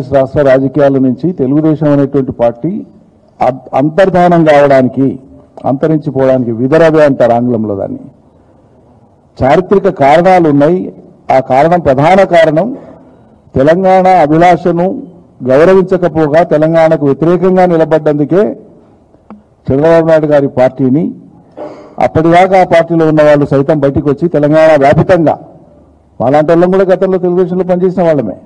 ఆంధ్రప్రదేశ్ రాష్ట్ర రాజకీయాల నుంచి తెలుగుదేశం అనేటువంటి పార్టీ అంతర్ధానం కావడానికి, అంతరించిపోవడానికి విదరవే అంటారు ఆంగ్లంలో దాన్ని. చారిత్రక కారణాలు ఉన్నాయి. ఆ కారణం, ప్రధాన కారణం తెలంగాణ అభిలాషను గౌరవించకపోగా తెలంగాణకు వ్యతిరేకంగా నిలబడ్డందుకే చంద్రబాబు నాయుడు గారి పార్టీని, అప్పటిదాకా ఆ పార్టీలో ఉన్న వాళ్ళు సైతం బయటికి వచ్చి తెలంగాణ వ్యాపితంగా, అలాంటి వాళ్ళం కూడా గతంలో తెలుగుదేశంలో పనిచేసిన వాళ్ళమే,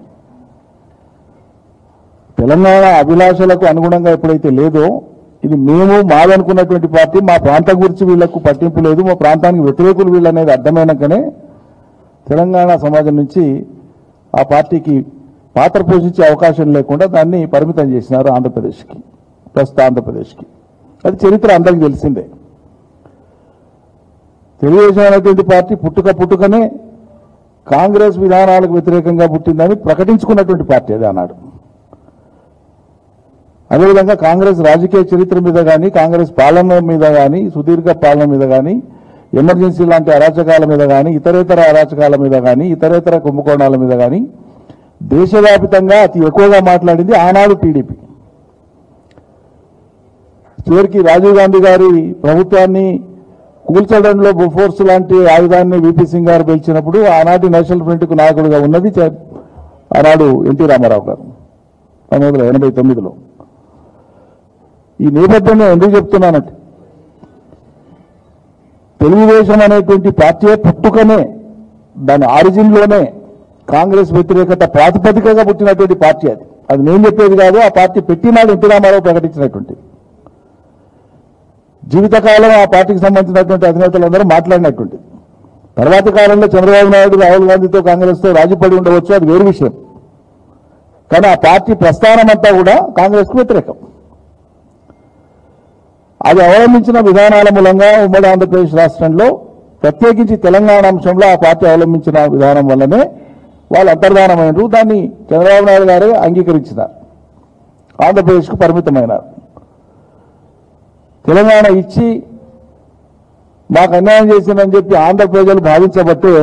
తెలంగాణ అభిలాషలకు అనుగుణంగా ఎప్పుడైతే లేదో, ఇది మేము మాదనుకున్నటువంటి పార్టీ, మా ప్రాంతం గురించి వీళ్లకు పట్టింపు లేదు, మా ప్రాంతానికి వ్యతిరేకులు వీళ్ళు అనేది అర్థమైనాకనే తెలంగాణ సమాజం నుంచి ఆ పార్టీకి పాత్ర పోషించే అవకాశం లేకుండా దాన్ని పరిమితం చేసినారు ఆంధ్రప్రదేశ్కి, ప్రస్తుత ఆంధ్రప్రదేశ్కి. అది చరిత్ర అందరికీ తెలిసిందే. తెలుగుదేశం అనేటువంటి పార్టీ పుట్టుకనే కాంగ్రెస్ విధానాలకు వ్యతిరేకంగా పుట్టిందని ప్రకటించుకున్నటువంటి పార్టీ అది ఆనాడు. అదేవిధంగా కాంగ్రెస్ రాజకీయ చరిత్ర మీద కానీ, కాంగ్రెస్ పాలన మీద కానీ, సుదీర్ఘ పాలన మీద కానీ, ఎమర్జెన్సీ లాంటి అరాచకాల మీద కానీ, ఇతరేతర అరాచకాల మీద కానీ, ఇతరేతర కుంభకోణాల మీద కానీ దేశవ్యాప్తంగా అతి ఎక్కువగా మాట్లాడింది ఆనాడు టీడీపీ. చివరికి రాజీవ్ గాంధీ గారి ప్రభుత్వాన్ని కూల్చడంలో బొఫోర్స్ లాంటి ఆయుధాన్ని వీపీ సింగ్ గారు పిలిచినప్పుడు ఆనాటి నేషనల్ ఫ్రంట్కు నాయకుడిగా ఉన్నది ఆనాడు ఎన్టీ రామారావు గారు 1989లో. ఈ నేపథ్యంలో ఎందుకు చెప్తున్నానంటే, తెలుగుదేశం అనేటువంటి పార్టీ పుట్టుకనే, దాని ఆరిజిన్లోనే కాంగ్రెస్ వ్యతిరేకత ప్రాతిపదికగా పుట్టినటువంటి పార్టీ అది. అది నేను చెప్పేది కాదు, ఆ పార్టీ పెట్టినాడు ఎన్టీ రామారావు ప్రకటించినటువంటి. జీవితకాలం ఆ పార్టీకి సంబంధించినటువంటి అధినేతలందరూ మాట్లాడినటువంటి. తర్వాతి కాలంలో చంద్రబాబు నాయుడు రాహుల్ గాంధీతో కాంగ్రెస్తో రాజీపడి ఉండవచ్చు, అది వేరు విషయం. కానీ ఆ పార్టీ ప్రస్థానం అంతా కూడా కాంగ్రెస్కు వ్యతిరేకం. అది అవలంబించిన విధానాల మూలంగా ఉమ్మడి ఆంధ్రప్రదేశ్ రాష్ట్రంలో, ప్రత్యేకించి తెలంగాణ అంశంలో ఆ పార్టీ అవలంబించిన విధానం వల్లనే వాళ్ళు అంతర్ధానమైనరు. దాన్ని చంద్రబాబు నాయుడు గారే అంగీకరించినారు, ఆంధ్రప్రదేశ్కు పరిమితమైనారు. తెలంగాణ ఇచ్చి మాకు అన్యాయం చేసిందని చెప్పి ఆంధ్ర ప్రజలు భావించబట్టే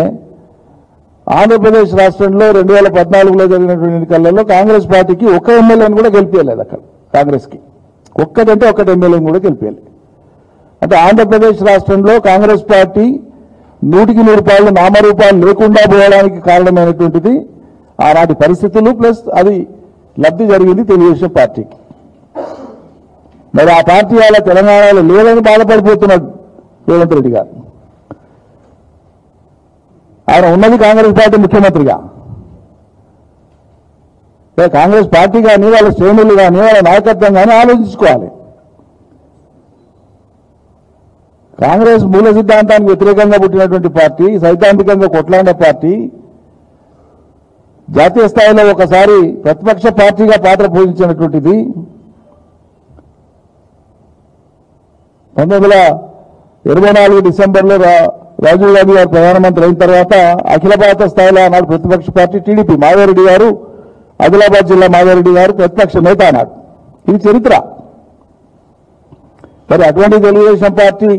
ఆంధ్రప్రదేశ్ రాష్ట్రంలో 2014లో జరిగినటువంటి ఎన్నికలలో కాంగ్రెస్ పార్టీకి ఒక్క ఎమ్మెల్యేని కూడా గెలిపించలేదు. అక్కడ కాంగ్రెస్కి ఒక్కటంటే ఒక్కటి ఎమ్మెల్యేని కూడా గెలిపించలేదు. అంటే ఆంధ్రప్రదేశ్ రాష్ట్రంలో కాంగ్రెస్ పార్టీ 100% నామరూపాలు లేకుండా పోవడానికి కారణమైనటువంటిది ఆనాటి పరిస్థితులు, ప్లస్ అది లబ్ధి జరిగింది తెలుగుదేశం పార్టీకి. మరి ఆ పార్టీ అలా తెలంగాణలో లేదని బాధపడిపోతున్నాడు రేవంత్ రెడ్డి గారు. ఆయన ఉన్నది కాంగ్రెస్ పార్టీ ముఖ్యమంత్రిగా. కాంగ్రెస్ పార్టీ కానీ, వాళ్ళ శ్రేణులు కానీ, వాళ్ళ నాయకత్వం కానీ ఆలోచించుకోవాలి. కాంగ్రెస్ మూల సిద్ధాంతానికి వ్యతిరేకంగా పుట్టినటువంటి పార్టీ, సైద్ధాంతికంగా కొట్లాడిన పార్టీ, జాతీయ స్థాయిలో ఒకసారి ప్రతిపక్ష పార్టీగా పాత్ర పోషించినటువంటిది. 1924 డిసెంబర్లో రాజీవ్ గాంధీ గారు ప్రధానమంత్రి అయిన తర్వాత అఖిల భారత స్థాయిలో ఆనాడు ప్రతిపక్ష పార్టీ టీడీపీ, మాధవరెడ్డి గారు, ఆదిలాబాద్ జిల్లా మాధవరెడ్డి గారు ప్రతిపక్ష నేత అన్నాడు. ఇది చరిత్ర. మరి అటువంటి తెలుగుదేశం పార్టీ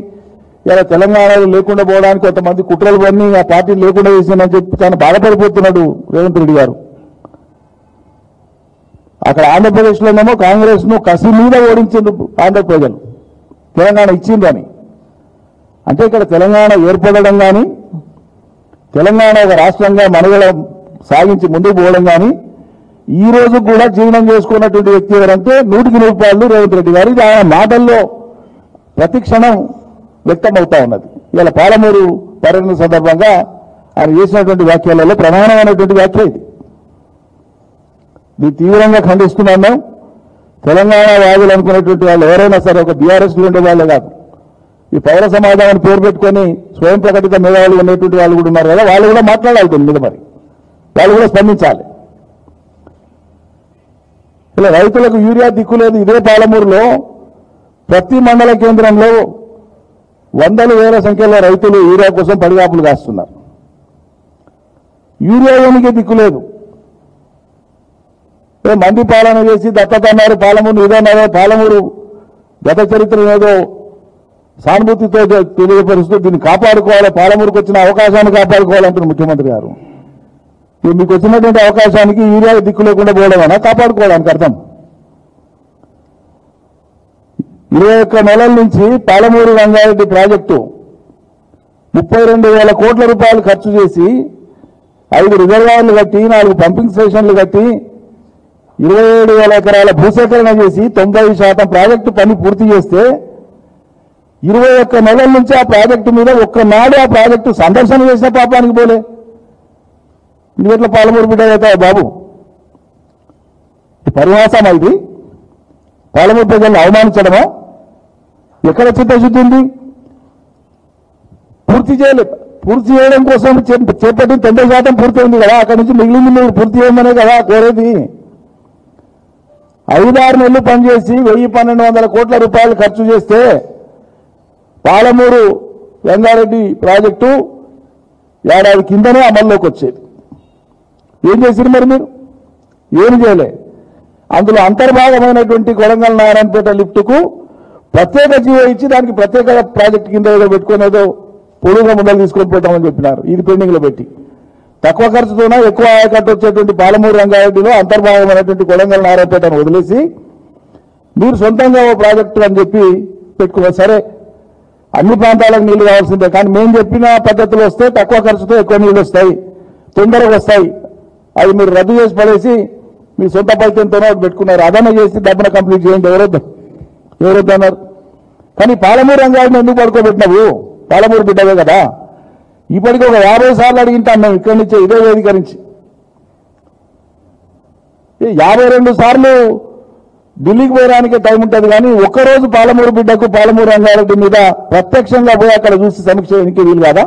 ఇలా తెలంగాణలో లేకుండా పోవడానికి కొంతమంది కుట్రలు పన్ని ఆ పార్టీని లేకుండా చేసిందని చెప్పి చాలా బాధపడిపోతున్నాడు రేవంత్ రెడ్డి గారు. అక్కడ ఆంధ్రప్రదేశ్లోనేమో కాంగ్రెస్ను కసి మీద ఓడించింది ఆంధ్ర ప్రజలు, తెలంగాణ ఇచ్చిందని. అంటే ఇక్కడ తెలంగాణ ఏర్పడడం కానీ, తెలంగాణ ఒక రాష్ట్రంగా మనుగడ సాగించి ముందుకు పోవడం కానీ ఈ రోజు కూడా జీవనం చేసుకున్నటువంటి వ్యక్తి ఎవరంటే 100% రేవంత్ రెడ్డి గారు. ఇది ఆయన మాటల్లో ప్రతి క్షణం వ్యక్తమవుతా ఉన్నది. ఇలా పాలమూరు పర్యటన సందర్భంగా ఆయన చేసినటువంటి వ్యాఖ్యలలో ప్రధానమైనటువంటి వ్యాఖ్య ఇది. దీన్ని తీవ్రంగా ఖండిస్తున్నాను. తెలంగాణ వాదులు అనుకునేటువంటి వాళ్ళు ఎవరైనా సరే, ఒక బీఆర్ఎస్లో ఉండే వాళ్ళే కాదు, ఈ పౌర సమాజాన్ని పేరు పెట్టుకొని స్వయం ప్రకటిత మేధావులు ఉండేటువంటి వాళ్ళు కూడా ఉన్నారు కదా, వాళ్ళు కూడా మాట్లాడాలి దీని మీద. మరి వాళ్ళు కూడా స్పందించాలి. ఇలా రైతులకు యూరియా దిక్కులేదు. ఇదే పాలమూరులో ప్రతి మండల కేంద్రంలో వందల వేల సంఖ్యలో రైతులు యూరియా కోసం పడిగాపులు కాస్తున్నారు. యూరియా ఏమికే దిక్కులేదు. మంది పాలన చేసి దత్తత అన్నారు, పాలమూరు ఇదన్నారు. పాలమూరు గత చరిత్ర ఏదో సానుభూతితో తెలియపరుస్తూ దీన్ని కాపాడుకోవాలి, పాలమూరుకు వచ్చిన అవకాశాన్ని కాపాడుకోవాలంటున్నారు ముఖ్యమంత్రి గారు. మీకు వచ్చినటువంటి అవకాశానికి యూరియా దిక్కు లేకుండా పోవడమేనా కాపాడుకోవడానికి అర్థం? 21 నెలల నుంచి పాలమూరు రంగారెడ్డి ప్రాజెక్టు 32,000 కోట్ల రూపాయలు ఖర్చు చేసి 5 రిజర్వాయర్లు కట్టి 4 పంపింగ్ స్టేషన్లు కట్టి 27,000 ఎకరాల భూసేకరణ చేసి 90% ప్రాజెక్టు పని పూర్తి చేస్తే 21 నెలల నుంచి ఆ ప్రాజెక్టు మీద ఒక్కనాడు ఆ ప్రాజెక్టు సందర్శన చేసిన పాపానికి పోలే. ఇందువల్ల పాలమూరు బిడ్డ అవుతాయి బాబు. పరిహాసం ఇది. పాలమూరు ప్రజలను అవమానించడమా? ఎక్కడ చిత్తశుద్ధి ఉంది? పూర్తి చేయలేదు. పూర్తి చేయడం కోసం చేపట్టిన 90% పూర్తయింది కదా, అక్కడి నుంచి మిగిలింది మీరు పూర్తి చేయమనే కదా కోరేది. 5-6 నెలలు పనిచేసి 1,000-1,200 కోట్ల రూపాయలు ఖర్చు చేస్తే పాలమూరు రంగారెడ్డి ప్రాజెక్టు ఏడాది కిందనే అమల్లోకి వచ్చేది. ఏం చేశారు మరి మీరు? ఏమి చేయలే. అందులో అంతర్భాగమైనటువంటి కొడంగల్ నారాయణపేట లిఫ్టుకు ప్రత్యేక జీవో ఇచ్చి దానికి ప్రత్యేక ప్రాజెక్టు కింద ఏదో పెట్టుకునేదో పొడుగుగా ముందలు తీసుకొని పోతామని చెప్పినారు. ఇది పెండింగ్ లో పెట్టి తక్కువ ఖర్చుతోనే ఎక్కువ ఆయకట్టు వచ్చేటువంటి పాలమూరు రంగారెడ్డిలో అంతర్భాగమైనటువంటి కొడంగల్ నారాయణపేటను వదిలేసి మీరు సొంతంగా ఓ ప్రాజెక్టు అని చెప్పి పెట్టుకున్నారు. సరే, అన్ని ప్రాంతాలకు నీళ్లు కావాల్సిందే, కానీ మేము చెప్పిన పద్ధతిలో వస్తే తక్కువ ఖర్చుతో ఎక్కువ నీళ్లు వస్తాయి, తొందరగా వస్తాయి. అది మీరు రద్దు చేసి పడేసి మీ సొంత పైతంతోనే పెట్టుకున్నారు. అదన చేసి డబ్బున కంప్లీట్ చేయండి. ఎవరొద్దన్నారు? కానీ పాలమూరు రంగారెడ్డిని ఎందుకు పడుకోబెట్టినావు? పాలమూరు బిడ్డవే కదా. ఇప్పటికీ ఒక 50 సార్లు అడిగింటాం మేము ఇక్కడి నుంచి ఇదే వేదిక నుంచి. 52 సార్లు ఢిల్లీకి పోయడానికే టైం ఉంటుంది, కానీ ఒక్కరోజు పాలమూరు బిడ్డకు పాలమూరు రంగారెడ్డి మీద ప్రత్యక్షంగా పోయి అక్కడ చూసి సమీక్ష చేయడానికి వీలు కాదా?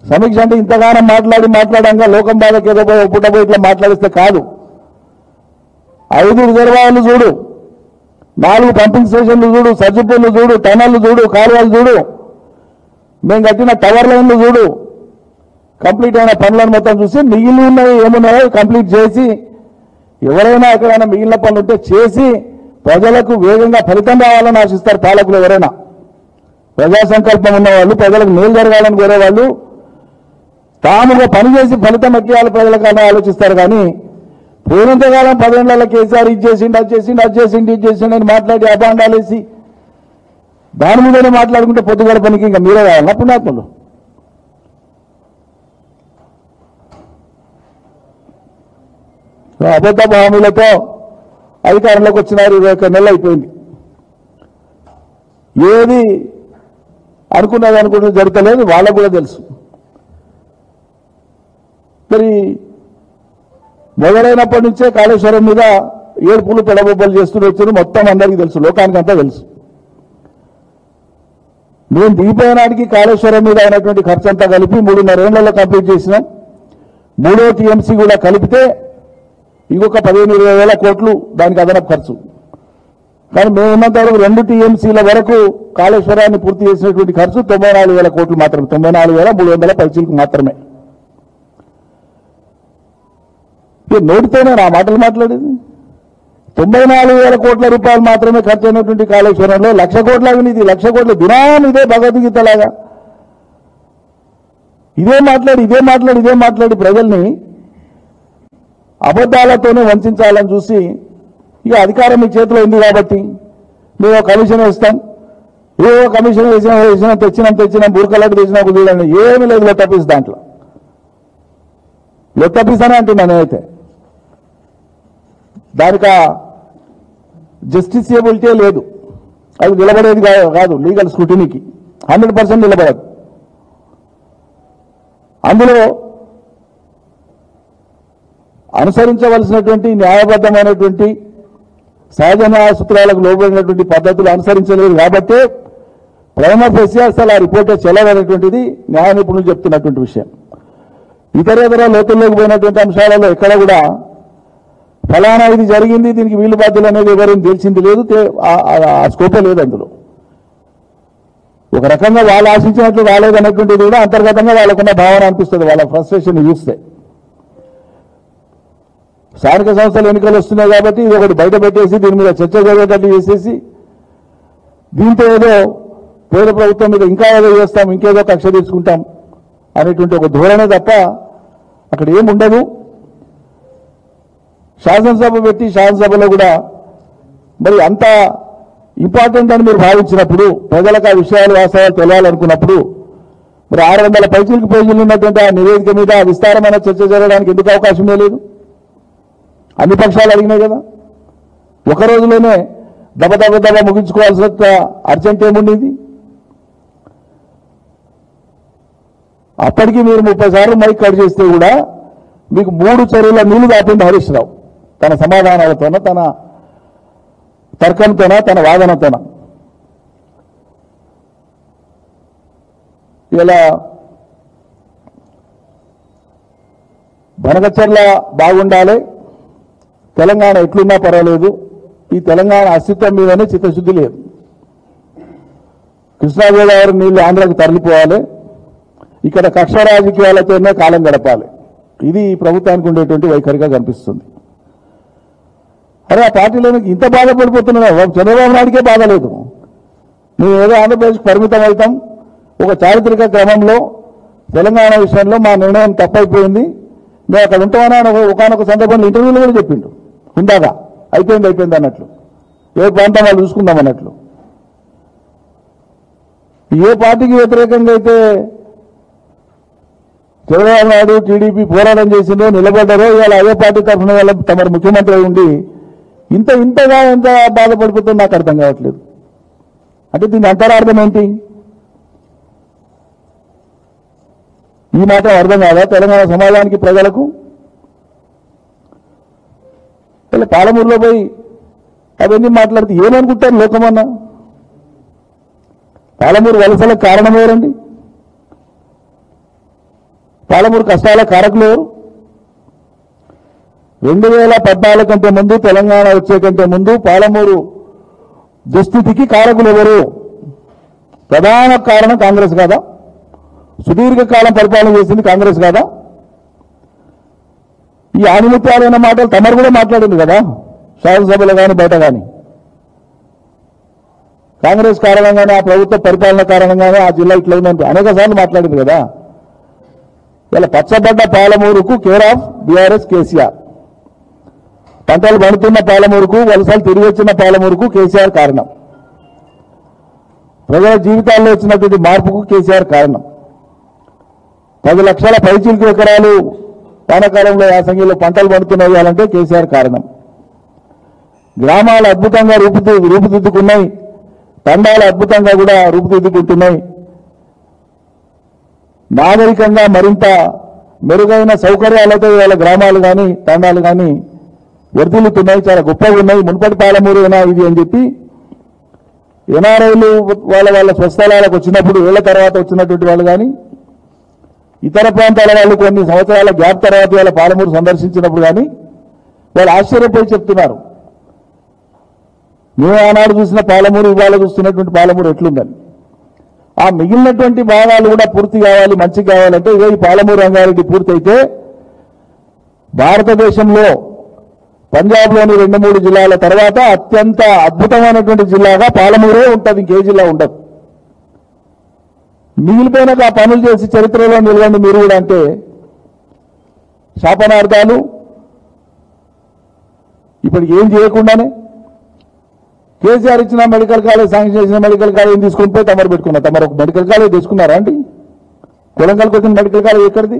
సమీక్ష అంటే ఇంతగానం మాట్లాడంగా లోకం బాధకి ఏదో పుట్టబోయి ఇట్లా మాట్లాడిస్తే కాదు. 5 రిజర్వాయర్లు చూడు, 4 పంపింగ్ స్టేషన్లు చూడు, సజ్జపూర్లు చూడు, టనళ్లు చూడు, కాలువలు చూడు, మేము కట్టిన టవర్ లైన్లు చూడు, కంప్లీట్ అయిన పనులను మొత్తం చూసి మిగిలి ఉన్నాయి ఏమున్నాయో కంప్లీట్ చేసి, ఎవరైనా ఎక్కడైనా మిగిలిన పనులు ఉంటే చేసి ప్రజలకు వేగంగా ఫలితం రావాలని ఆశిస్తారు పాలకులు. ఎవరైనా ప్రజా సంకల్పం ఉన్నవాళ్ళు, ప్రజలకు మేలు జరగాలని కోరేవాళ్ళు తాముగా పనిచేసి ఫలితం ఎక్కేయాలి ప్రజలకు అని ఆలోచిస్తారు. కానీ పోయినంతకాలం 10 ఏళ్లలో కేసీఆర్ ఇది చేసిండు, అది చేసిండు, అది చేసిండు, ఇది చేసిండు అని మాట్లాడి అబాండాలేసి దాని మీదనే మాట్లాడుకుంటే పొద్దుగల పనికి ఇంకా మీరే కావాలన్నా పుణ్యాత్ములు? అబద్ధపు హామీలతో అధికారంలోకి వచ్చినారు. 21 నెలలు అయిపోయింది. ఏది అనుకున్నది జరగలేదు, వాళ్ళకు కూడా తెలుసు. మరి మొదలైనప్పటి నుంచే కాళేశ్వరం మీద ఏడుపులు పెడబొబ్బలు చేస్తూ వచ్చారు. మొత్తం అందరికీ తెలుసు, లోకానికి అంతా తెలుసు. మేము దిగిపోయినానికి కాళేశ్వరం మీద అయినటువంటి ఖర్చు అంతా కలిపి 3.5 ఏళ్లలో కంప్లీట్ చేసినాం. 3వ టీఎంసీ కూడా కలిపితే ఇంకొక 15-20 వేల కోట్లు దానికి అదనపు ఖర్చు. కానీ మేము ఉన్నంత వరకు 2 టీఎంసీల వరకు కాళేశ్వరాన్ని పూర్తి చేసినటువంటి ఖర్చు 94,000 కోట్లు మాత్రమే, 94,300 పైసలకు మాత్రమే. నోటితోనే నా మాటలు మాట్లాడేది. 94,000 కోట్ల రూపాయలు మాత్రమే ఖర్చు అయినటువంటి కాళేశ్వరంలో 1,00,000 కోట్ల అవినీతి, 1,00,000 కోట్ల దినాన్ని ఇదే భగవద్గీతలాగా ఇదే మాట్లాడి ప్రజల్ని అబద్ధాలతోనే వంచాలని చూసి ఇక అధికారం మీ చేతిలో ఉంది కాబట్టి మేము కమిషన్ వేస్తాం, ఏవో కమిషన్ వేసినా తెచ్చినాం బురకలాంటి తెచ్చినా చూడండి, ఏమీ లేదు లొట్టపీస్. దాంట్లో లొట్టపీస్ అని అంటున్నాను నేనైతే. దానికి జస్టిసియబిలిటీ లేదు, అది నిలబడేది కాదు. లీగల్ స్క్రూటినీకి 100% నిలబడదు. అందులో అనుసరించవలసినటువంటి న్యాయబద్ధమైనటువంటి సహజ న్యాయ సూత్రాలకు లోబడినటువంటి పద్ధతులు అనుసరించలేదు కాబట్టి ప్రైమా ఫేసి అసలు ఆ రిపోర్టే చెల్లదనేటువంటిది న్యాయ నిపుణులు చెప్తున్నటువంటి విషయం. ఇతర లోతుల్లోకి పోయినటువంటి అంశాలలో ఎక్కడ కూడా ఫలానా ఇది జరిగింది, దీనికి వీలు బాధ్యులు అనేది ఎవరైనా తెలిసింది లేదు, ఆ స్కోపే లేదు. అందులో ఒక రకంగా వాళ్ళు ఆశించినట్లు రాలేదనేటువంటిది కూడా అంతర్గతంగా వాళ్ళకున్న భావన అనిపిస్తుంది, వాళ్ళ ఫ్రస్ట్రేషన్ చూస్తే. స్థానిక సంస్థల ఎన్నికలు వస్తున్నాయి కాబట్టి ఇది ఒకటి బయట పెట్టేసి దీని మీద చర్చ జరిగేటట్టు చేసేసి దీంతో ఏదో పేద ప్రభుత్వం మీద ఇంకా ఏదో చేస్తాం, ఇంకేదో కక్ష తీసుకుంటాం అనేటువంటి ఒక ధోరణే తప్ప అక్కడ ఏముండదు. శాసనసభ పెట్టి శాసనసభలో కూడా మరి అంత ఇంపార్టెంట్ అని మీరు భావించినప్పుడు, ప్రజలకు ఆ విషయాలు వాస్తవాలు తెలియాలనుకున్నప్పుడు మరి 600 పేజీలు ఉన్నటువంటి ఆ నివేదిక మీద విస్తారమైన చర్చ జరగడానికి ఎందుకు అవకాశమే లేదు? అన్ని పక్షాలు అడిగినాయి కదా. ఒక రోజులోనే దబ ముగించుకోవాల్సిన అర్జెంట్ ఏముండేది? అప్పటికి మీరు 30 సార్లు మైక్ కట్ చేస్తే కూడా మీకు 3 చెరువుల నీళ్లు దాపింది హరీష్ రావు, తన సమాధానాలతోన, తన తర్కంతోన, తన వాదనతోన. ఇలా బనకచర్ల బాగుండాలి, తెలంగాణ ఎట్లున్నా పర్వాలేదు, ఈ తెలంగాణ అస్తిత్వం మీదనే చిత్తశుద్ధి లేదు. కృష్ణా గోదావరి నీళ్లు ఆంధ్రాకు తరలిపోవాలి, ఇక్కడ కక్ష రాజకీయాలతోనే కాలం గడపాలి. ఇది ఈ ప్రభుత్వానికి ఉండేటువంటి వైఖరిగా కనిపిస్తుంది. అరే ఆ పార్టీలో ఇంత బాధపడిపోతున్నావు, చంద్రబాబు నాయుడికే బాధ లేదు. మేము ఏదో ఆంధ్రప్రదేశ్కి పరిమితం అవుతాం, ఒక చారిత్రక క్రమంలో తెలంగాణ విషయంలో మా నిర్ణయం తప్పైపోయింది, మేము అక్కడ ఉంటామని ఒకనొక సందర్భంలో ఇంటర్వ్యూలో కూడా చెప్పిండు. ఉందాగా అయిపోయింది అన్నట్లు, ఏ ప్రాంతం వాళ్ళు చూసుకుందాం అన్నట్లు. ఏ పార్టీకి వ్యతిరేకంగా అయితే చంద్రబాబు నాయుడు టీడీపీ పోరాటం చేసిందో, నిలబడ్డారో, ఇవాళ అదే పార్టీ తరఫున వాళ్ళ తమ ముఖ్యమంత్రి ఉండి ఇంతగా ఎంత బాధపడిపోతుందో నాకు అర్థం కావట్లేదు. అంటే దీని అంతరార్థం ఏంటి? ఈ మాట అర్థం కాదా తెలంగాణ సమాజానికి, ప్రజలకు? ఇలా పాలమూరులో పోయి అవన్నీ మాట్లాడితే ఏమనుకుంటారు లోకమన్నా? పాలమూరు వలసలకు కారణం ఎవరండి? పాలమూరు కష్టాల కారకులు ఎవరు? 2014 కంటే ముందు, తెలంగాణ వచ్చే కంటే ముందు పాలమూరు దుస్థితికి కారకులు ఎవరు? ప్రధాన కారణం కాంగ్రెస్ కాదా? సుదీర్ఘకాలం పరిపాలన చేసింది కాంగ్రెస్ కాదా? ఈ ఆనిముత్యాలైన మాటలు తమరు కూడా మాట్లాడింది కదా శాసనసభలో కానీ బయట కానీ. కాంగ్రెస్ కారణంగానే, ఆ ప్రభుత్వ పరిపాలన కారణంగానే ఆ జిల్లా ఇట్లా ఉందని అనేక సార్లు మాట్లాడింది కదా. ఇలా పచ్చబడ్డ పాలమూరుకు కేర్ ఆఫ్ బీఆర్ఎస్ కేసీఆర్, పంటలు పండుతున్న పాలమూరుకు, వలసలు తిరిగి వచ్చిన పాలమూరుకు కేసీఆర్ కారణం, ప్రజల జీవితాల్లో వచ్చినటువంటి మార్పుకు కేసీఆర్ కారణం. 10 లక్షల పైచిలకు ఎకరాలు వానాకాలంలో యాసంగిలో పంటలు పండుతున్నాయాలంటే కేసీఆర్ కారణం. గ్రామాలు అద్భుతంగా రూపుదిద్దుకున్నాయి, తండాలు అద్భుతంగా కూడా రూపుదిద్దుకుంటున్నాయి. నాగరికంగా మరింత మెరుగైన సౌకర్యాలతో ఇవాళ గ్రామాలు కానీ తండాలు కానీ వర్ధిల్లుతున్నాయి, చాలా గొప్పగా ఉన్నాయి. మున్పటి పాలమూరేనా ఇది అని చెప్పి ఎన్ఆర్ఐలు వాళ్ళ స్వస్థలాలకు వచ్చినప్పుడు, ఏళ్ల తర్వాత వచ్చినటువంటి వాళ్ళు కానీ, ఇతర ప్రాంతాల వాళ్ళు కొన్ని సంవత్సరాల గ్యాప్ తర్వాత వాళ్ళ పాలమూరు సందర్శించినప్పుడు కానీ వాళ్ళు ఆశ్చర్యపోయి చెప్తున్నారు, మేము ఆనాడు చూసిన పాలమూరు ఇవాళ చూస్తున్నటువంటి పాలమూరు ఎట్లుందని. ఆ మిగిలినటువంటి భాగాలు కూడా పూర్తి కావాలి, మంచి కావాలంటే ఇదే ఈ పాలమూరు రంగారెడ్డి పూర్తయితే భారతదేశంలో పంజాబ్లోని 2-3 జిల్లాల తర్వాత అత్యంత అద్భుతమైనటువంటి జిల్లాగా పాలమూరే ఉంటుంది, ఇంకే జిల్లా ఉండదు. మిగిలిపోయినాక ఆ పనులు చేసి చరిత్రలో నిలవండి మీరు కూడా అంటే శాపనార్థాలు. ఇప్పుడు ఏం చేయకుండానే కేసీఆర్ ఇచ్చిన మెడికల్ కాలేజ్, శాంక్షన్ చేసిన మెడికల్ కాలేజ్ తీసుకుని పోయి తమరు పెట్టుకున్నారు. తమరు ఒక మెడికల్ కాలేజ్ తెచ్చుకున్నారా అండి? కొలంగల్కి వచ్చిన మెడికల్ కాలేజ్ ఎక్కడిది?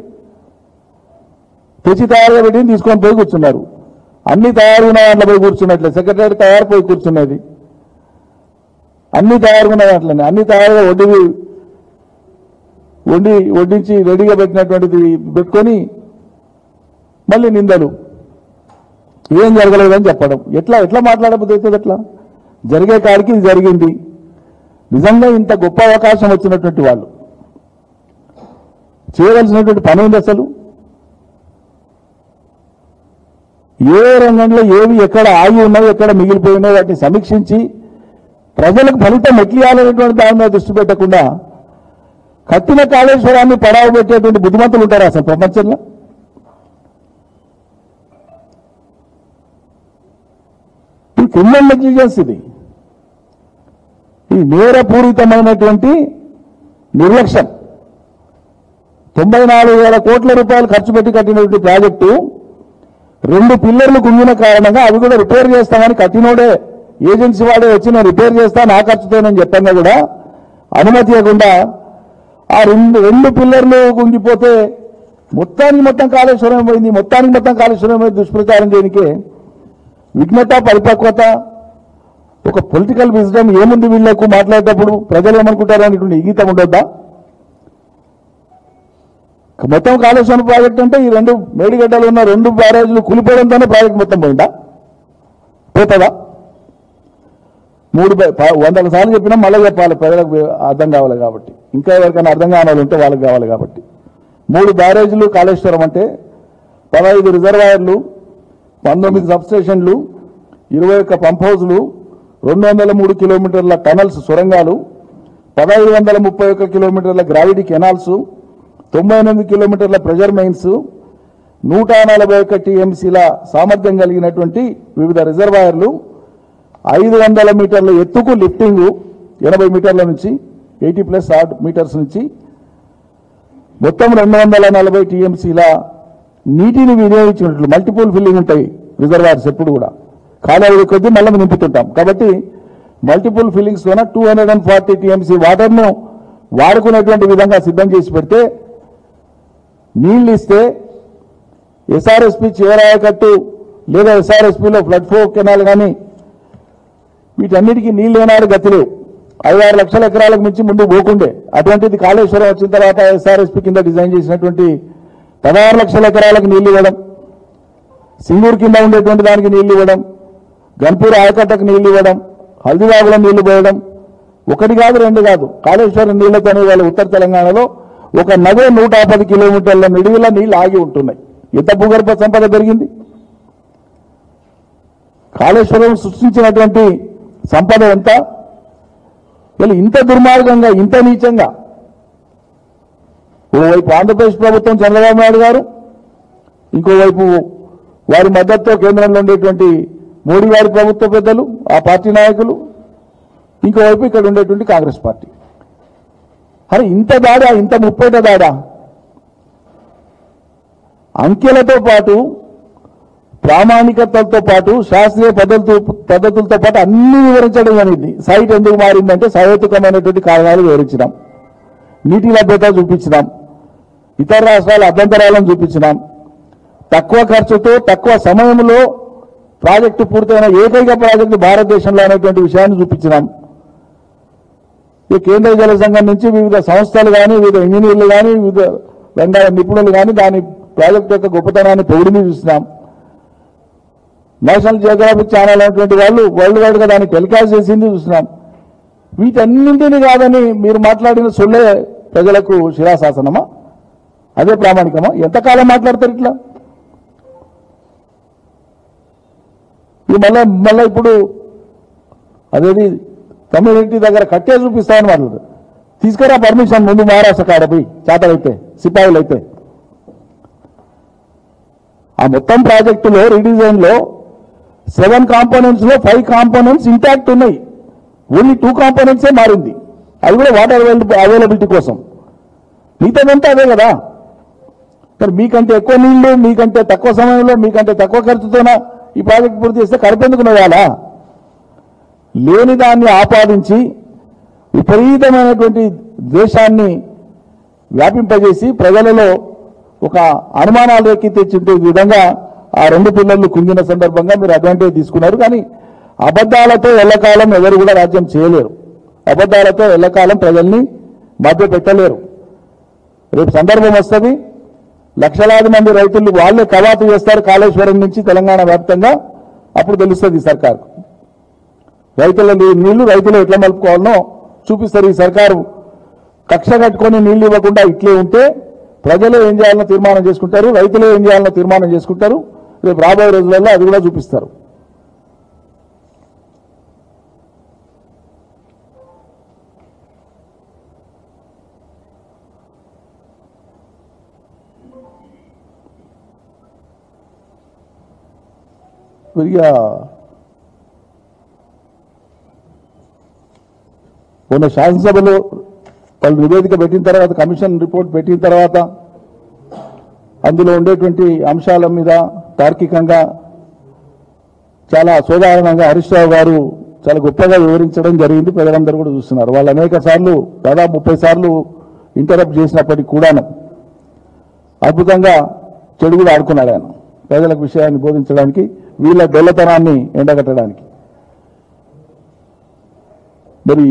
తెచ్చి తయారుగా పెట్టి తీసుకొని పోయి కూర్చున్నారు. అన్ని తయారుగా దాంట్లో పోయి కూర్చున్నట్లే, సెక్రటరీ తయారు పోయి కూర్చున్నది, అన్ని తయారుగా దాంట్లోనే, అన్ని తయారుగా వడ్డించి రెడీగా పెట్టినటువంటిది పెట్టుకొని మళ్ళీ నిందలు, ఏం జరగలేదని చెప్పడం. ఎట్లా మాట్లాడబోతే అవుతుంది? అట్లా జరిగే కాడికి ఇది జరిగింది. నిజంగా ఇంత గొప్ప అవకాశం వచ్చినటువంటి వాళ్ళు చేయవలసినటువంటి పని ఏంటి అసలు? ఏ రంగంలో ఏవి ఎక్కడ ఆగి ఉన్నాయో, ఎక్కడ మిగిలిపోయినాయో వాటిని సమీక్షించి ప్రజలకు ఫలితం ఎట్లియాలనేటువంటి దాని మీద దృష్టి పెట్టకుండా కట్టిన కాళేశ్వరాన్ని పడావు పెట్టేటువంటి బుద్ధిమంతులు ఉంటారు అసలు ప్రపంచంలో? ఈ క్రిమినల్ నెగ్లిజెన్స్, ఇది ఈ నేరపూరితమైనటువంటి నిర్లక్ష్యం. 94,000 కోట్ల రూపాయలు ఖర్చు పెట్టి కట్టినటువంటి ప్రాజెక్టు 2 పిల్లర్లు కుంగిన కారణంగా అవి కూడా రిపేర్ చేస్తామని కట్టినోడే ఏజెన్సీ వాడే వచ్చి నేను రిపేర్ చేస్తా నా ఖర్చుతోనని చెప్పంగా కూడా అనుమతి ఇవ్వకుండా ఆ రెండు పిల్లర్లు కుంగిపోతే మొత్తం కాళేశ్వరం పోయింది. మొత్తం కాళేశ్వరం పోయింది. దుష్ప్రచారం చేయనికే విఘ్నత, పరిపక్వత, ఒక పొలిటికల్ విజ్డమ్ ఏముంది వీళ్లకు మాట్లాడేటప్పుడు? ప్రజలు ఏమనుకుంటారు అనేటువంటి ఇంగితం ఉండొద్దా? మొత్తం కాళేశ్వరం ప్రాజెక్ట్ అంటే ఈ 2 మేడిగడ్డలు ఉన్న 2 బ్యారేజ్లు కూలిపోవడంతోనే ప్రాజెక్ట్ మొత్తం పోయిందా? పోతుందా? 300 సార్లు చెప్పినా మళ్ళీ చెప్పాలి, ప్రజలకు అర్థం కావాలి కాబట్టి. ఇంకా ఎవరికైనా అర్థం కావాలి ఉంటే వాళ్ళకి కావాలి కాబట్టి. 3 బ్యారేజ్లు కాళేశ్వరం అంటే 15 రిజర్వాయర్లు, 19 సబ్స్టేషన్లు, 21 పంప్ హౌజ్లు, 203 కిలోమీటర్ల టనల్స్ సొరంగాలు, 1531 కిలోమీటర్ల గ్రావిటీ కెనాల్స్, 98 కిలోమీటర్ల ప్రెజర్ మెయిన్స్, 141 టీఎంసీల సామర్థ్యం కలిగినటువంటి వివిధ రిజర్వాయర్లు, 500 మీటర్ల ఎత్తుకు లిఫ్టింగ్ 80 మీటర్ల నుంచి 80+ ఆర్డ్ మీటర్స్ నుంచి మొత్తం 240 టీఎంసీల నీటిని వినియోగించినట్లు మల్టిపుల్ ఫిల్లింగ్ ఉంటాయి రిజర్వాయర్స్. ఎప్పుడు కూడా ఖాళీ కొద్దీ మళ్ళీ నింపుతుంటాం కాబట్టి మల్టిపుల్ ఫిల్లింగ్స్ లోన 240 టీఎంసీ వాటర్ను వాడుకునేటువంటి విధంగా సిద్ధం చేసి పెడితే నీళ్లు ఇస్తే ఎస్ఆర్ఎస్పి చేరాయకట్టు లేదా ఎస్ఆర్ఎస్పిలో ఫ్లడ్ ఫ్లో కెనాల్ కానీ వీటన్నిటికీ నీళ్లు ఏనాడు గతి లేవు. 5-6 లక్షల ఎకరాలకు మించి ముందు పోకుండే అటువంటిది కాళేశ్వరం వచ్చిన తర్వాత ఎస్ఆర్ఎస్పి కింద డిజైన్ చేసినటువంటి 16 లక్షల ఎకరాలకు నీళ్లు ఇవ్వడం, సింగూరు కింద ఉండేటువంటి దానికి నీళ్లు ఇవ్వడం, గన్పూర్ ఆయకట్టకు నీళ్లు ఇవ్వడం, హల్దీబాగులో నీళ్లు పోయడం, 1 కాదు 2 కాదు. కాళేశ్వరం నీళ్లతోనే వాళ్ళ ఉత్తర తెలంగాణలో ఒక నదే 150 కిలోమీటర్ల నిడివిలో నీళ్లు ఆగి ఉంటున్నాయి. ఎంత భూగర్భ సంపద పెరిగింది! కాళేశ్వరం సృష్టించినటువంటి సంపద ఎంత! ఇంత దుర్మార్గంగా, ఇంత నీచంగా ఓవైపు ఆంధ్రప్రదేశ్ ప్రభుత్వం చంద్రబాబు నాయుడు గారు, ఇంకోవైపు వారి మద్దతుతో కేంద్రంలో ఉండేటువంటి మోడీ గారి ప్రభుత్వ పెద్దలు, ఆ పార్టీ నాయకులు, ఇంకోవైపు ఇక్కడ ఉండేటువంటి కాంగ్రెస్ పార్టీ. అరే ఇంత దాడా, ఇంత ముప్పేట దాడా! అంకెలతో పాటు, ప్రామాణికతలతో పాటు, శాస్త్రీయ పద్ధతులతో పాటు అన్ని వివరించడం అనేది. సైట్ ఎందుకు మారిందంటే సహేతుకమైనటువంటి కారణాలు వివరించినాం, నీటి లభ్యత చూపించినాం, ఇతర రాష్ట్రాల అభ్యంతరాలను చూపించినాం, తక్కువ ఖర్చుతో తక్కువ సమయంలో ప్రాజెక్టు పూర్తయిన ఏకైక ప్రాజెక్టు భారతదేశంలో అనేటువంటి విషయాన్ని చూపించినాం. ఈ కేంద్ర జల సంఘం నుంచి వివిధ సంస్థలు కానీ, వివిధ ఇంజనీర్లు కానీ, వివిధ రంగాల నిపుణులు కానీ దాని ప్రాజెక్టు యొక్క గొప్పతనాన్ని పొగిడి చూసినాం. నేషనల్ జియోగ్రాఫిక్ ఛానల్ అనేటువంటి వాళ్ళు వరల్డ్ వైడ్ గా దాన్ని టెలికాస్ట్ చేసింది చూసినాం. వీటన్నింటినీ కాదని మీరు మాట్లాడిన సొల్లే ప్రజలకు శిలాశాసనమా? అదే ప్రామాణికమా? ఎంతకాలం మాట్లాడతారు ఇట్లా? మళ్ళా ఇప్పుడు అదేది కమ్యూనిటీ దగ్గర కట్టే చూపిస్తామని మాట్లాడు. తీసుకురా పర్మిషన్ ముందు మహారాష్ట్ర కాడపోయి చేతలైతే సిపాయిలు అయితే. ఆ మొత్తం ప్రాజెక్టులో రీడిజైన్ లో 7 కాంపోనెంట్స్ లో 5 కాంపోనెంట్స్ ఇంటాక్ట్ ఉన్నాయి. ఓన్లీ 2 కాంపోనెంట్సే మారింది, అది కూడా వాటర్ అవైలబిలిటీ కోసం. మిగతాదంతా అదే కదా. మరి మీకంటే ఎక్కువ నీళ్లు, మీకంటే తక్కువ సమయంలో, మీకంటే తక్కువ ఖర్చుతోన ఈ ప్రాజెక్ట్ పూర్తి చేస్తే కడుపెందుకు నవ్వాలా? లేని దాన్ని ఆపాదించి విపరీతమైనటువంటి ద్వేషాన్ని వ్యాపింపజేసి ప్రజలలో ఒక అనుమానాలు రేకెత్తించే విధంగా ఆ 2 పిల్లర్లు కుంగిన సందర్భంగా మీరు అడ్వాంటేజ్ తీసుకున్నారు. కానీ అబద్ధాలతో ఎల్లకాలం ఎవరు కూడా రాజ్యం చేయలేరు. అబద్ధాలతో ఎల్లకాలం ప్రజల్ని మధ్య పెట్టలేరు. రేపు సందర్భం వస్తుంది, లక్షలాది మంది రైతులు వాళ్ళే కవాతు చేస్తారు కాళేశ్వరం నుంచి తెలంగాణ వ్యాప్తంగా. అప్పుడు తెలుస్తుంది సర్కారు రైతుల నీళ్లు రైతులు ఎట్లా మలుపుకోవాలనో చూపిస్తారు. ఈ సర్కారు కక్ష కట్టుకొని నీళ్లు ఇవ్వకుండా ఇట్లే ఉంటే ప్రజలు ఏం చేయాలనో తీర్మానం చేసుకుంటారు, రైతులు ఏం చేయాలనో తీర్మానం చేసుకుంటారు. రేపు రాబోయే రోజులలో అది కూడా చూపిస్తారు. ఇక మొన్న శాసనసభలో వాళ్ళు నివేదిక పెట్టిన తర్వాత, కమిషన్ రిపోర్ట్ పెట్టిన తర్వాత అందులో ఉండేటువంటి అంశాల మీద తార్కికంగా చాలా సోదాహరణంగా హరీష్ రావు గారు చాలా గొప్పగా వివరించడం జరిగింది. ప్రజలందరూ కూడా చూస్తున్నారు. వాళ్ళు అనేక సార్లు దాదాపు 30 సార్లు ఇంటరప్ట్ చేసినప్పటికీ కూడాను అద్భుతంగా చెడు కూడా ఆడుకున్నాడు ఆయన, ప్రజలకు విషయాన్ని బోధించడానికి, వీళ్ళ డొల్లతనాన్ని ఎండగట్టడానికి. మరి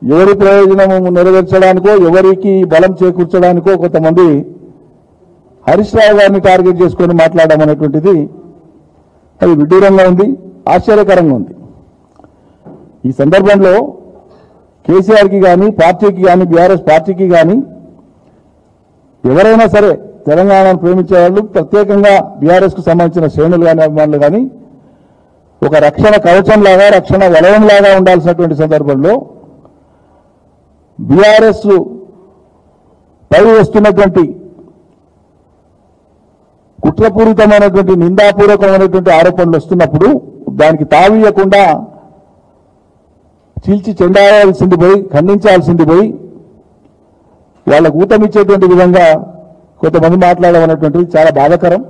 ఎవరి ప్రయోజనము నెరవేర్చడానికో ఎవరికి బలం చేకూర్చడానికో కొంతమంది హరీష్ రావు గారిని టార్గెట్ చేసుకొని మాట్లాడడం అనేటువంటిది అది విడ్డూరంగా ఉంది, ఆశ్చర్యకరంగా ఉంది. ఈ సందర్భంలో కేసీఆర్కి కానీ పార్టీకి కానీ బీఆర్ఎస్ పార్టీకి కానీ ఎవరైనా సరే తెలంగాణను ప్రేమించే వాళ్ళు, ప్రత్యేకంగా బీఆర్ఎస్కు సంబంధించిన శ్రేణులు కానీ అభిమానులు కానీ ఒక రక్షణ కవచంలాగా రక్షణ వలయంలాగా ఉండాల్సినటువంటి సందర్భంలో బీఆర్ఎస్ పై వస్తున్నటువంటి కుట్రపూరితమైనటువంటి నిందాపూర్వకమైనటువంటి ఆరోపణలు వస్తున్నప్పుడు దానికి తావీయకుండా చీల్చి చెండాల్సింది పోయి, ఖండించాల్సింది పోయి, వాళ్ళకు ఊతమిచ్చేటువంటి విధంగా కొంతమంది మాట్లాడడం అనేటువంటిది చాలా బాధాకరం,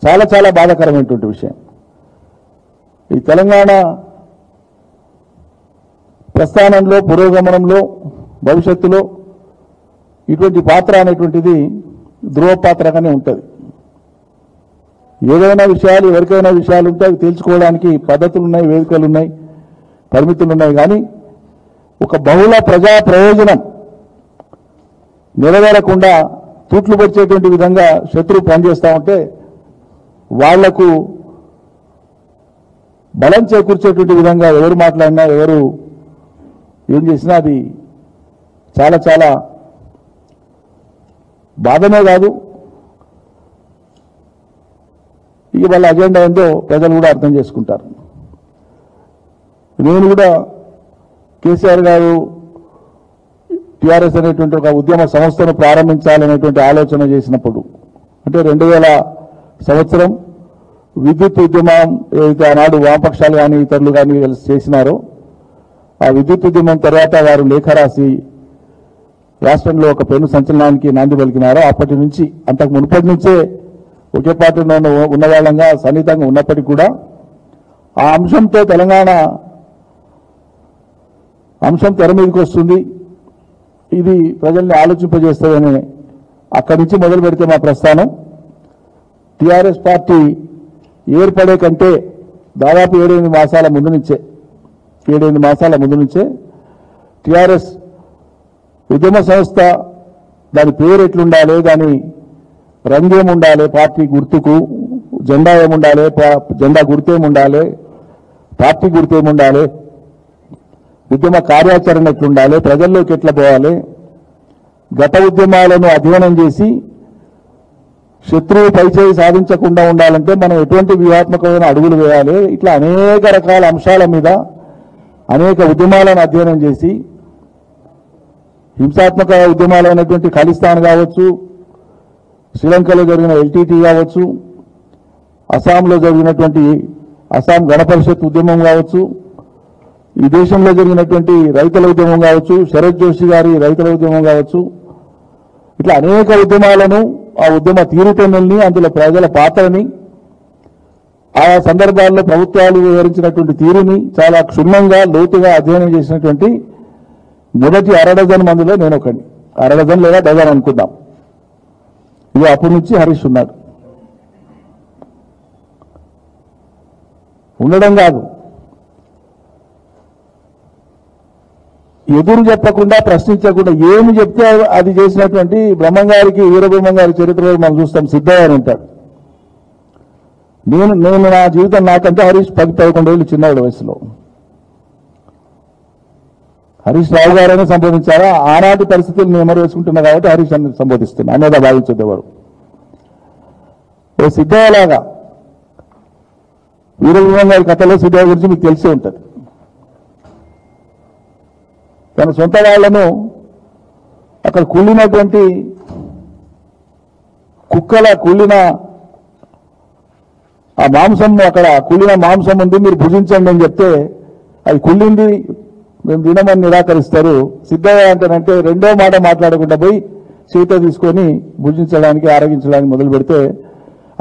చాలా చాలా బాధాకరమైనటువంటి విషయం. ఈ తెలంగాణ ప్రస్థానంలో, పురోగమనంలో, భవిష్యత్తులో ఇటువంటి పాత్ర అనేటువంటిది ధ్రువ పాత్రగానే ఉంటుంది. ఏదైనా విషయాలు, ఎవరికైనా విషయాలు ఉంటే అవి తెలుసుకోవడానికి పద్ధతులు ఉన్నాయి, వేదికలు ఉన్నాయి, పరిమితులు ఉన్నాయి. కానీ ఒక బహుళ ప్రజా ప్రయోజనం నెరవేరకుండా తూట్లు పరిచేటువంటి విధంగా శత్రువు పనిచేస్తూ ఉంటే వాళ్లకు బలం చేకూర్చేటువంటి విధంగా ఎవరు మాట్లాడినా, ఎవరు ఏం చేసినా అది చాలా చాలా బాధనే కాదు, ఇక వాళ్ళ అజెండా ఏందో ప్రజలు కూడా అర్థం చేసుకుంటారు. నేను కూడా కేసీఆర్ గారు టీఆర్ఎస్ అనేటువంటి ఒక ఉద్యమ సంస్థను ప్రారంభించాలనేటువంటి ఆలోచన చేసినప్పుడు, అంటే 2000 సంవత్సరం విద్యుత్ ఉద్యమం ఏదైతే ఆనాడు వామపక్షాలు కానీ ఇతరులు కానీ చేసినారో, ఆ విద్యుత్ ఉద్యమం తర్వాత వారు లేఖ రాసి రాష్ట్రంలో ఒక పెను సంచలనానికి నాంది పలికినారో, అప్పటి నుంచి అంతకు మునుపటి నుంచే ఒకే పార్టీలో ఉన్నవాళ్ళంగా సన్నిహితంగా ఉన్నప్పటికీ కూడా ఆ అంశంతో తెలంగాణ అంశం తెర మీదకి వస్తుంది, ఇది ప్రజల్ని ఆలోచింపజేస్తుందని అక్కడి నుంచి మొదలు పెడితే మా ప్రస్థానం టీఆర్ఎస్ పార్టీ ఏర్పడే కంటే దాదాపు 7-8 మాసాల ముందు నుంచే టీఆర్ఎస్ ఉద్యమ సంస్థ దాని పేరు ఎట్లుండాలి, దాని రంగేముండాలి, పార్టీ గుర్తుకు జెండా ఏముండాలి, జెండా గుర్తేముండాలి, పార్టీ గుర్తేముండాలి, ఉద్యమ కార్యాచరణ ఎట్లుండాలి, ప్రజల్లోకి ఎట్లా పోవాలి, గత ఉద్యమాలను అధ్యయనం చేసి శత్రువు పైచేయి సాధించకుండా ఉండాలంటే మనం ఎటువంటి వ్యూహాత్మకమైన అడుగులు వేయాలి, ఇట్లా అనేక రకాల అంశాల మీద అనేక ఉద్యమాలను అధ్యయనం చేసి హింసాత్మక ఉద్యమాలైనటువంటి ఖలిస్తాన్ కావచ్చు, శ్రీలంకలో జరిగిన ఎల్టీటీ కావచ్చు, అస్సాంలో జరిగినటువంటి అస్సాం గణ పరిషత్ ఉద్యమం కావచ్చు, ఈ దేశంలో జరిగినటువంటి రైతుల ఉద్యమం కావచ్చు, శరత్ జోషి గారి రైతుల ఉద్యమం కావచ్చు, ఇట్లా అనేక ఉద్యమాలను, ఆ ఉద్యమ తీరుతెన్నుల్ని, అందులో ప్రజల పాత్రని, ఆయా సందర్భాల్లో ప్రభుత్వాలు వివరించినటువంటి తీరుని చాలా క్షుణ్ణంగా లోతుగా అధ్యయనం చేసినటువంటి మొదటి 1/2 మందిలో నేను ఒకటి, 1/2 లేదా డజన్ అనుకుందాం. ఇది అప్పటి నుంచి హరీష్ ఉన్నాడు. ఉండడం కాదు, ఎదురు చెప్పకుండా, ప్రశ్నించకుండా ఏమి చెప్తే అది చేసినటువంటి బ్రహ్మంగారికి, వీరబ్రహ్మంగారి చరిత్రలో మనం చూస్తాం. సిద్ధయ్య అని ఉంటాడు. నేను నా జీవితం నాకంటే హరీష్ 10-11 ఏళ్ళు చిన్నవాడు వయసులో. హరీష్ రావు గారని సంబోధించారా, ఆనాటి పరిస్థితులు నేను ఎమరు వేసుకుంటున్నా కాబట్టి హరీష్ అని సంబోధిస్తున్నా అనేది భావించద్దు ఎవరు. ఓ సిద్ధయ్యలాగా, వీరబ్రహ్మంగారి కథలో సిద్ధయ్య గురించి మీకు తెలిసే ఉంటుంది. తన సొంత వాళ్లను అక్కడ కుళ్ళినటువంటి కుళ్ళిన ఆ మాంసం, అక్కడ కుళ్ళిన మాంసం ఉంది, మీరు భుజించండి అని చెప్తే అది కుళ్ళింది మేము తినమని నిరాకరిస్తారు. సిద్ధయ్య అంటేనంటే రెండో మాట మాట్లాడకుండా పోయి చేత తీసుకొని భుజించడానికి ఆరగించడానికి మొదలు పెడితే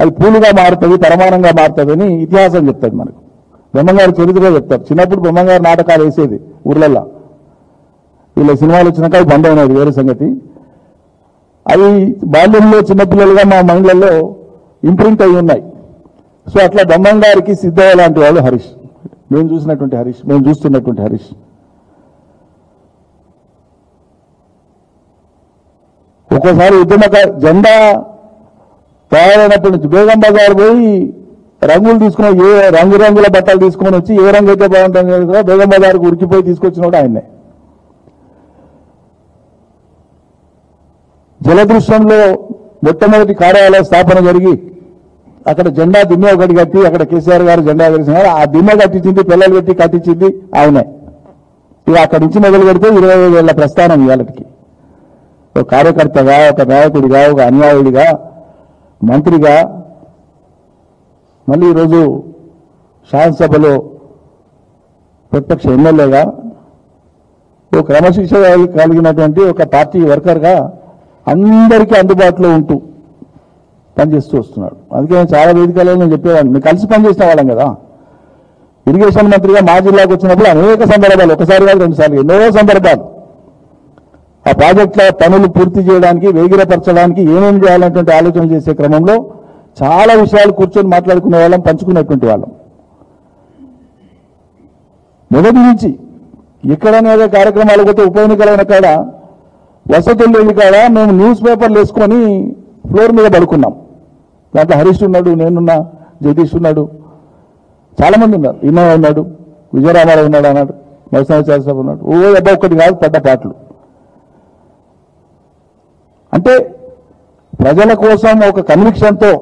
అది పూలుగా మారుతుంది, పరమానంగా మారుతుందని ఇతిహాసం చెప్తుంది మనకు. బ్రహ్మంగారు చరిత్రలో చెప్తారు. చిన్నప్పుడు బ్రహ్మంగారు నాటకాలు వేసేది ఊర్లల్లో. వీళ్ళ సినిమాలు వచ్చినాక అవి బంద్ అయినది వేరే సంగతి. అవి బాల్యంలో చిన్నపిల్లలుగా మా మైండ్లలో ఇంప్రింట్ అయి ఉన్నాయి. సో అట్లా బ్రహ్మంగారికి సిద్ధయ్య లాంటి వాళ్ళు హరీష్, మేము చూసినటువంటి హరీష్, మేము చూస్తున్నటువంటి హరీష్. ఒక్కోసారి ఉద్యమక జెండా తయారైనప్పటి నుంచి బేగం బజార్ పోయి రంగులు తీసుకుని ఏ రంగురంగుల బట్టలు తీసుకొని వచ్చి ఏ రంగు అయితే బాగుంటుంది కదా బేగం బజార్కు ఉరికిపోయి తీసుకొచ్చినప్పుడు ఆయన్నే. జలదృశ్యంలో మొట్టమొదటి కార్యాలయ స్థాపన జరిగి అక్కడ జెండా దిమ్మె ఒకటి కట్టి అక్కడ కేసీఆర్ గారు జెండా ఎగరేసినారు. ఆ దిమ్మె కట్టించింది, పిల్లలు పెట్టి కట్టించింది ఆయనే. ఇక అక్కడి నుంచి మొదలు పెడితే 25 ఏళ్ల ప్రస్థానం ఇవాళకి. ఒక కార్యకర్తగా, ఒక నాయకుడిగా, ఒక అన్యాయుడిగా, మంత్రిగా, మళ్ళీ ఈరోజు శాసనసభలో ప్రత్యక్ష ఎమ్మెల్యేగా, ఒక క్రమశిక్షణ కలిగినటువంటి ఒక పార్టీ వర్కర్గా అందరికీ అందుబాటులో ఉంటూ పనిచేస్తూ వస్తున్నాడు. అందుకే నేను చాలా వేదికలలో నేను చెప్పేవాడిని, మేము కలిసి పనిచేసిన వాళ్ళం కదా. ఇరిగేషన్ మంత్రిగా మా జిల్లాకు వచ్చినప్పుడు అనేక సందర్భాలు, ఒకసారి కాదు 2 సార్లు, ఎన్నో సందర్భాలు ఆ ప్రాజెక్టుల పనులు పూర్తి చేయడానికి, వేగిరపరచడానికి ఏమేమి చేయాలనేటువంటి ఆలోచన చేసే క్రమంలో చాలా విషయాలు కూర్చొని మాట్లాడుకునే వాళ్ళం, పంచుకునేటువంటి వాళ్ళం. మొదటి నుంచి ఎక్కడనేదో కార్యక్రమాలు పోతే ఉప ఎన్నికలైన కాడ, వసతులు లేని కాడ మేము న్యూస్ పేపర్లు వేసుకొని ఫ్లోర్ మీద పడుకున్నాం. దాంట్లో హరీష్ ఉన్నాడు, నేనున్నా, జగదీష్ ఉన్నాడు, చాలా మంది ఉన్నారు, ఇన్నో ఉన్నాడు, విజయరామారావు ఉన్నాడు, అన్నాడు నరసింహాచార్య సాబ్ ఉన్నాడు. అబ్బా ఒక్కటి కాదు, పెద్ద పాటలు. అంటే ప్రజల కోసం ఒక కన్విక్షన్తో,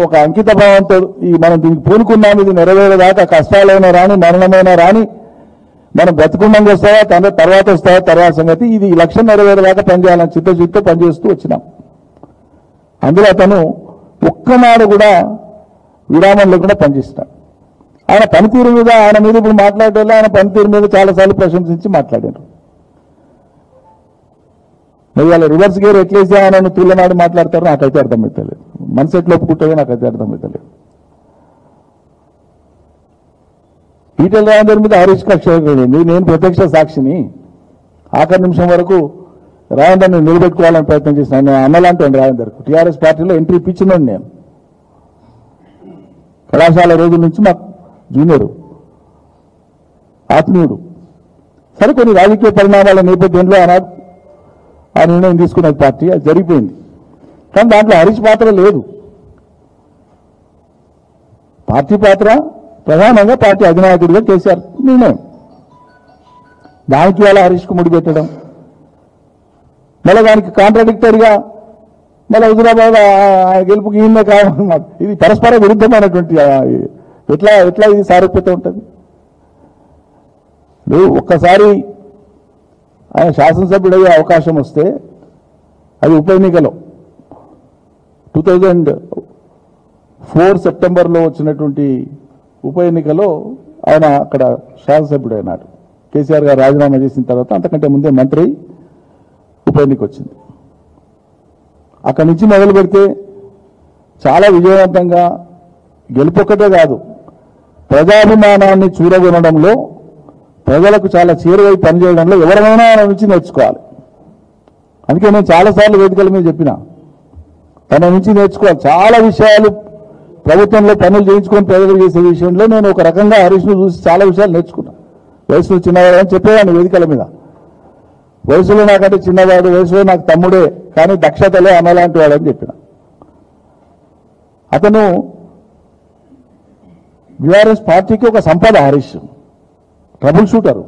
ఒక అంకిత భావంతో మనం దీనికి పూనుకున్నాం, ఇది నెరవేరేదాకా కష్టాలైనా రాని, మరణమైనా రాని, మనం బ్రతుకుండంగా వస్తావా, తర్వాత వస్తావా తర్వాత సంగతి, ఇది ఈ లక్ష్యం నెరవేరేదాకా పనిచేయాలని చిత్తశుద్ధితో పనిచేస్తూ వచ్చినాం. అందులో అతను ఒక్కనాడు కూడా విరామం లేకుండా పనిచేస్తున్నాడు. ఆయన పనితీరు మీద, ఆయన మీద ఇప్పుడు మాట్లాడేలా ఆయన పనితీరు మీద చాలాసార్లు ప్రశంసించి మాట్లాడారు. మరి వాళ్ళ రివర్స్ గేర్ ఎట్లేసి ఆయన తూలనాడు మాట్లాడతారో నాకైతే అర్థమవుతలేదు. మనసు ఎట్లా ఒప్పుకుంటుందో నాకైతే అర్థమవుతలేదు. ఈటెల రాజేందర్ మీద హరీష్ కక్ష ఉంది. నేను ప్రత్యక్ష సాక్షిని. ఆఖరి నిమిషం వరకు రాజేందర్ని నిలబెట్టుకోవాలని ప్రయత్నం చేసిన నేను అన్నలాంటి రాజేందర్కు టీఆర్ఎస్ పార్టీలో ఎంట్రీ ఇప్పించినాను. నేను కళాశాల రోజుల నుంచి మాకు జూనియరు, ఆత్మీయుడు. సరే కొన్ని రాజకీయ పరిణామాల నేపథ్యంలో ఆనాడు ఆ నిర్ణయం తీసుకున్న పార్టీ అది జరిగిపోయింది. కానీ దాంట్లో హరీష్ పాత్ర లేదు. పార్టీ పాత్ర ప్రధానంగా పార్టీ అధినాయకుడిగా కేసీఆర్ నిర్ణయం. దానికి వాళ్ళ హరీష్కు ముడిపెట్టడం, మళ్ళీ దానికి కాంట్రాడిక్టరీగా మళ్ళీ హుజురాబాద్ గెలుపుకి ఈయనే కావాలన్నమాట. ఇది పరస్పర విరుద్ధమైనటువంటి ఎట్లా ఇది సారూప్యత ఉంటుంది. ఒక్కసారి ఆయన శాసనసభ్యుడయ్యే అవకాశం వస్తే అది ఉప ఎన్నికలో 2004 సెప్టెంబర్లో వచ్చినటువంటి ఉప ఎన్నికలో ఆయన అక్కడ శాసనసభ్యుడైనాడు. కేసీఆర్ గారు రాజీనామా చేసిన తర్వాత అంతకంటే ముందే మంత్రి ఉప ఎన్నిక వచ్చింది. అక్కడి నుంచి మొదలు పెడితే చాలా విజయవంతంగా గెలుపొక్కటే కాదు, ప్రజాభిమానాన్ని చూరగొనడంలో, ప్రజలకు చాలా చేరువై పనిచేయడంలో ఎవరైనా ఆయన నుంచి నేర్చుకోవాలి. అందుకే నేను చాలాసార్లు వేదికల మీద చెప్పిన, తన నుంచి నేర్చుకోవాలి. చాలా విషయాలు ప్రభుత్వంలో పనులు చేయించుకొని ప్రజలు చేసే విషయంలో నేను ఒక రకంగా హరీష్ను చూసి చాలా విషయాలు నేర్చుకున్నా. వయసులో చిన్నవాడు అని చెప్పేవాడిని వేదికల మీద. వయసులో నాకంటే చిన్నవాడు, వయసులో నాకు తమ్ముడే, కానీ దక్షతలే అన్నలాంటి వాడు అని చెప్పిన. అతను బీఆర్ఎస్ పార్టీకి ఒక సంపద. Harish trouble shooter.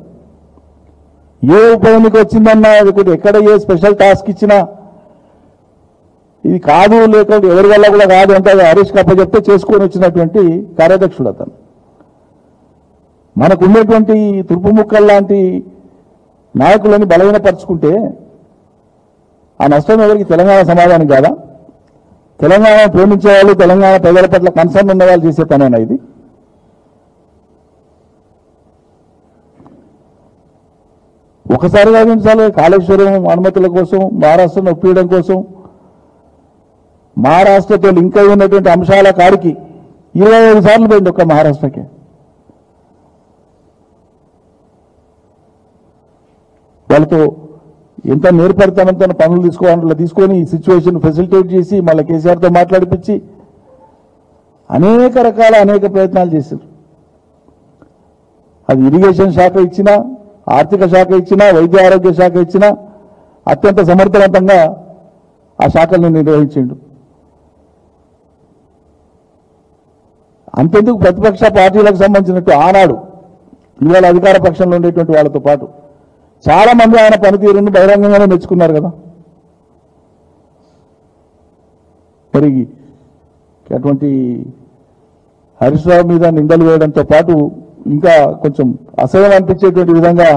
ఏ ఉప ఎన్నిక వచ్చిందన్నా ఎక్కడ ఏ స్పెషల్ టాస్క్ ఇచ్చినా ఇది కాదు, లేకపోతే ఎవరి వల్ల కూడా కాదు అంటే హరీష్ అప్పచెప్తే చేసుకొని వచ్చినటువంటి కార్యాధ్యక్షుడు అతను. మనకు ఉండేటువంటి తుర్పు ముక్కల్ లాంటి నాయకులని బలహీనపరుచుకుంటే ఆ నష్టం ఎవరికి? తెలంగాణ సమాధానం కాదా? తెలంగాణ ప్రేమించే వాళ్ళు, తెలంగాణ ప్రజల పట్ల కన్సర్న్ ఉన్న వాళ్ళు చేసే పనేనా ఇది? ఒకసారి కాదు రెండుసార్లు కాళేశ్వరం అనుమతుల కోసం మహారాష్ట్రను ఒప్పించడం కోసం మహారాష్ట్రతో లింక్ అయి ఉన్నటువంటి అంశాల కాడికి 25 సార్లు పోయింది ఒక్క మహారాష్ట్రకి. వాళ్ళతో ఎంత నేర్పరితనంతో పనులు తీసుకొని ఈ సిచ్యువేషన్ ఫెసిలిటేట్ చేసి మళ్ళీ కేసీఆర్తో మాట్లాడిపించి అనేక ప్రయత్నాలు చేశారు. అది ఇరిగేషన్ శాఖ ఇచ్చినా, ఆర్థిక శాఖ ఇచ్చినా, వైద్య ఆరోగ్య శాఖ ఇచ్చినా అత్యంత సమర్థవంతంగా ఆ శాఖల్ని నిర్వహించిండు. అంతెందుకు ప్రతిపక్ష పార్టీలకు సంబంధించినట్టు ఆనాడు ఇవాళ అధికార పక్షంలో ఉండేటువంటి వాళ్ళతో పాటు చాలా మంది ఆయన పనితీరును బహిరంగంగానే మెచ్చుకున్నారు కదా. మరి అటువంటి హరీష్ రావు మీద నిందలు వేయడంతో పాటు ఇంకా కొంచెం అసహ్యం అనిపించేటువంటి విధంగా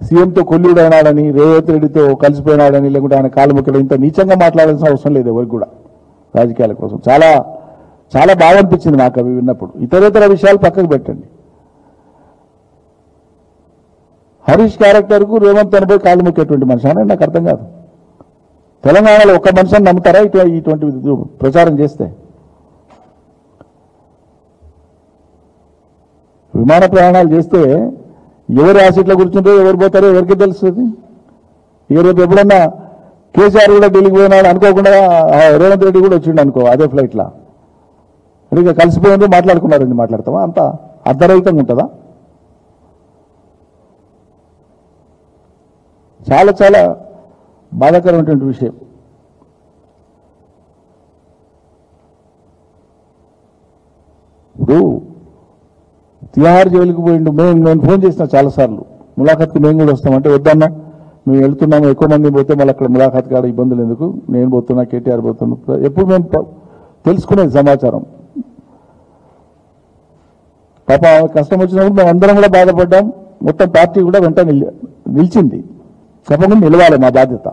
సీఎంతో కొల్లుడైనాడని, రేవంత్ రెడ్డితో కలిసిపోయినాడని, లేకుంటే ఆయన కాలు మొక్కలు ఇంత నీచంగా మాట్లాడాల్సిన అవసరం లేదు ఎవరికి కూడా రాజకీయాల కోసం. చాలా చాలా బాగా అనిపించింది నాకు అవి విన్నప్పుడు. ఇతరేతర విషయాలు పక్కకు పెట్టండి. హరీష్ క్యారెక్టర్కు రేవంత్ అనుభవ కాళ్ళు మొక్కేటువంటి మనిషి అని నాకు అర్థం కాదు. తెలంగాణలో ఒక్క మనిషిని నమ్ముతారా ఇటువంటి ప్రచారం చేస్తే? విమాన ప్రయాణాలు చేస్తే ఎవరు యాసిడ్లో కూర్చుంటారో ఎవరు పోతారో ఎవరికి తెలుస్తుంది. రేపు ఎప్పుడన్నా కేసీఆర్ కూడా ఢిల్లీకి పోయినాడు అనుకోకుండా రేవంత్ రెడ్డి కూడా వచ్చిండు అనుకో అదే ఫ్లైట్లో, ఇక కలిసిపోయింది మాట్లాడుకున్నారండి, మాట్లాడతావా? అంత అర్ధరహితంగా ఉంటుందా? చాలా చాలా బాధాకరమైనటువంటి విషయం. ఇప్పుడు తిహార్ జైలుకి పోయిండు. నేను ఫోన్ చేసిన చాలాసార్లు, ములాఖత్కి మేము కూడా వస్తామంటే వద్దన్నా, మేము వెళ్తున్నాము, ఎక్కువ మంది పోతే మళ్ళీ అక్కడ ములాఖత్ కాడ ఇబ్బందులు ఎందుకు, నేను పోతున్నా, కేటీఆర్ పోతున్నా, ఎప్పుడు మేము తెలుసుకునేది సమాచారం. పాప కష్టం వచ్చినప్పుడు మేము అందరం కూడా బాధపడ్డాం. మొత్తం పార్టీ కూడా వెంట నిలిచింది. తప్పకుండా నిలవాలి, మా బాధ్యత.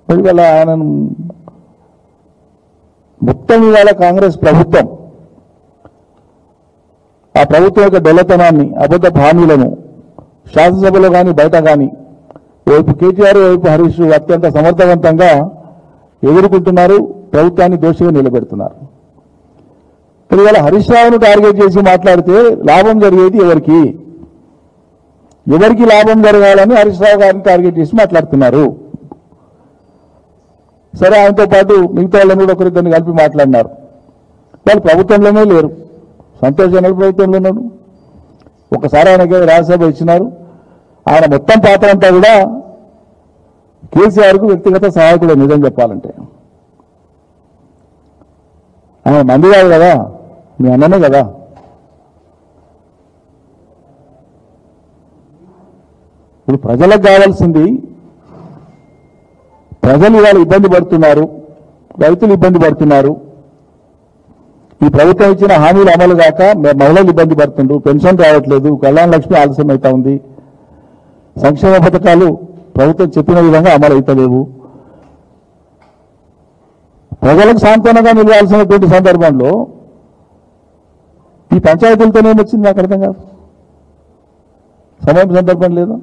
మరి వాళ్ళ ఆయనను మొత్తం ఇవాళ కాంగ్రెస్ ప్రభుత్వం ఆ ప్రభుత్వం యొక్క డొల్లతనాన్ని, అబద్ధ హామీలను శాసనసభలో కానీ బయట కానీ వైపు కేటీఆర్ వైపు హరీష్ అత్యంత సమర్థవంతంగా ఎదుర్కొంటున్నారు, ప్రభుత్వాన్ని దోషిగా నిలబెడుతున్నారు. ఇవాళ హరీష్ రావును టార్గెట్ చేసి మాట్లాడితే లాభం జరిగేది ఎవరికి? ఎవరికి లాభం జరగాలని హరీష్ రావు గారిని టార్గెట్ చేసి మాట్లాడుతున్నారు. సరే, ఆయనతో పాటు మిగతా వాళ్ళని కూడా ఒకరిద్దరిని కలిపి మాట్లాడినారు. వాళ్ళు ప్రభుత్వంలోనే లేరు, సంతోష్ జనరల్ ప్రభుత్వంలో ఉన్నాడు. ఒకసారి ఆయనకి రాజ్యసభ ఇచ్చినారు. ఆయన మొత్తం పాత్ర అంతా కూడా కేసీఆర్కు వ్యక్తిగత సహాయకుడు. నిజం చెప్పాలంటే ఆయన మంది కాదు కదా, మీ అన్ననే కదా. ఇప్పుడు ప్రజలకు కావాల్సింది, ప్రజలు ఇవాళ ఇబ్బంది పడుతున్నారు, రైతులు ఇబ్బంది పడుతున్నారు. ఈ ప్రభుత్వం ఇచ్చిన హామీలు అమలు కాక మహిళలు ఇబ్బంది పడుతుండ్రు, పెన్షన్ రావట్లేదు, కళ్యాణ లక్ష్మి ఆలస్యం అవుతా ఉంది, సంక్షేమ పథకాలు ప్రభుత్వం చెప్పిన విధంగా అమలు అవుతలేవు. ప్రజలకు సాంత్వనగా నిలవాల్సినటువంటి సందర్భంలో ఈ పంచాయతీలతోనేమొచ్చింది నాకు అర్థం కాదు. సమయం సందర్భం లేదు.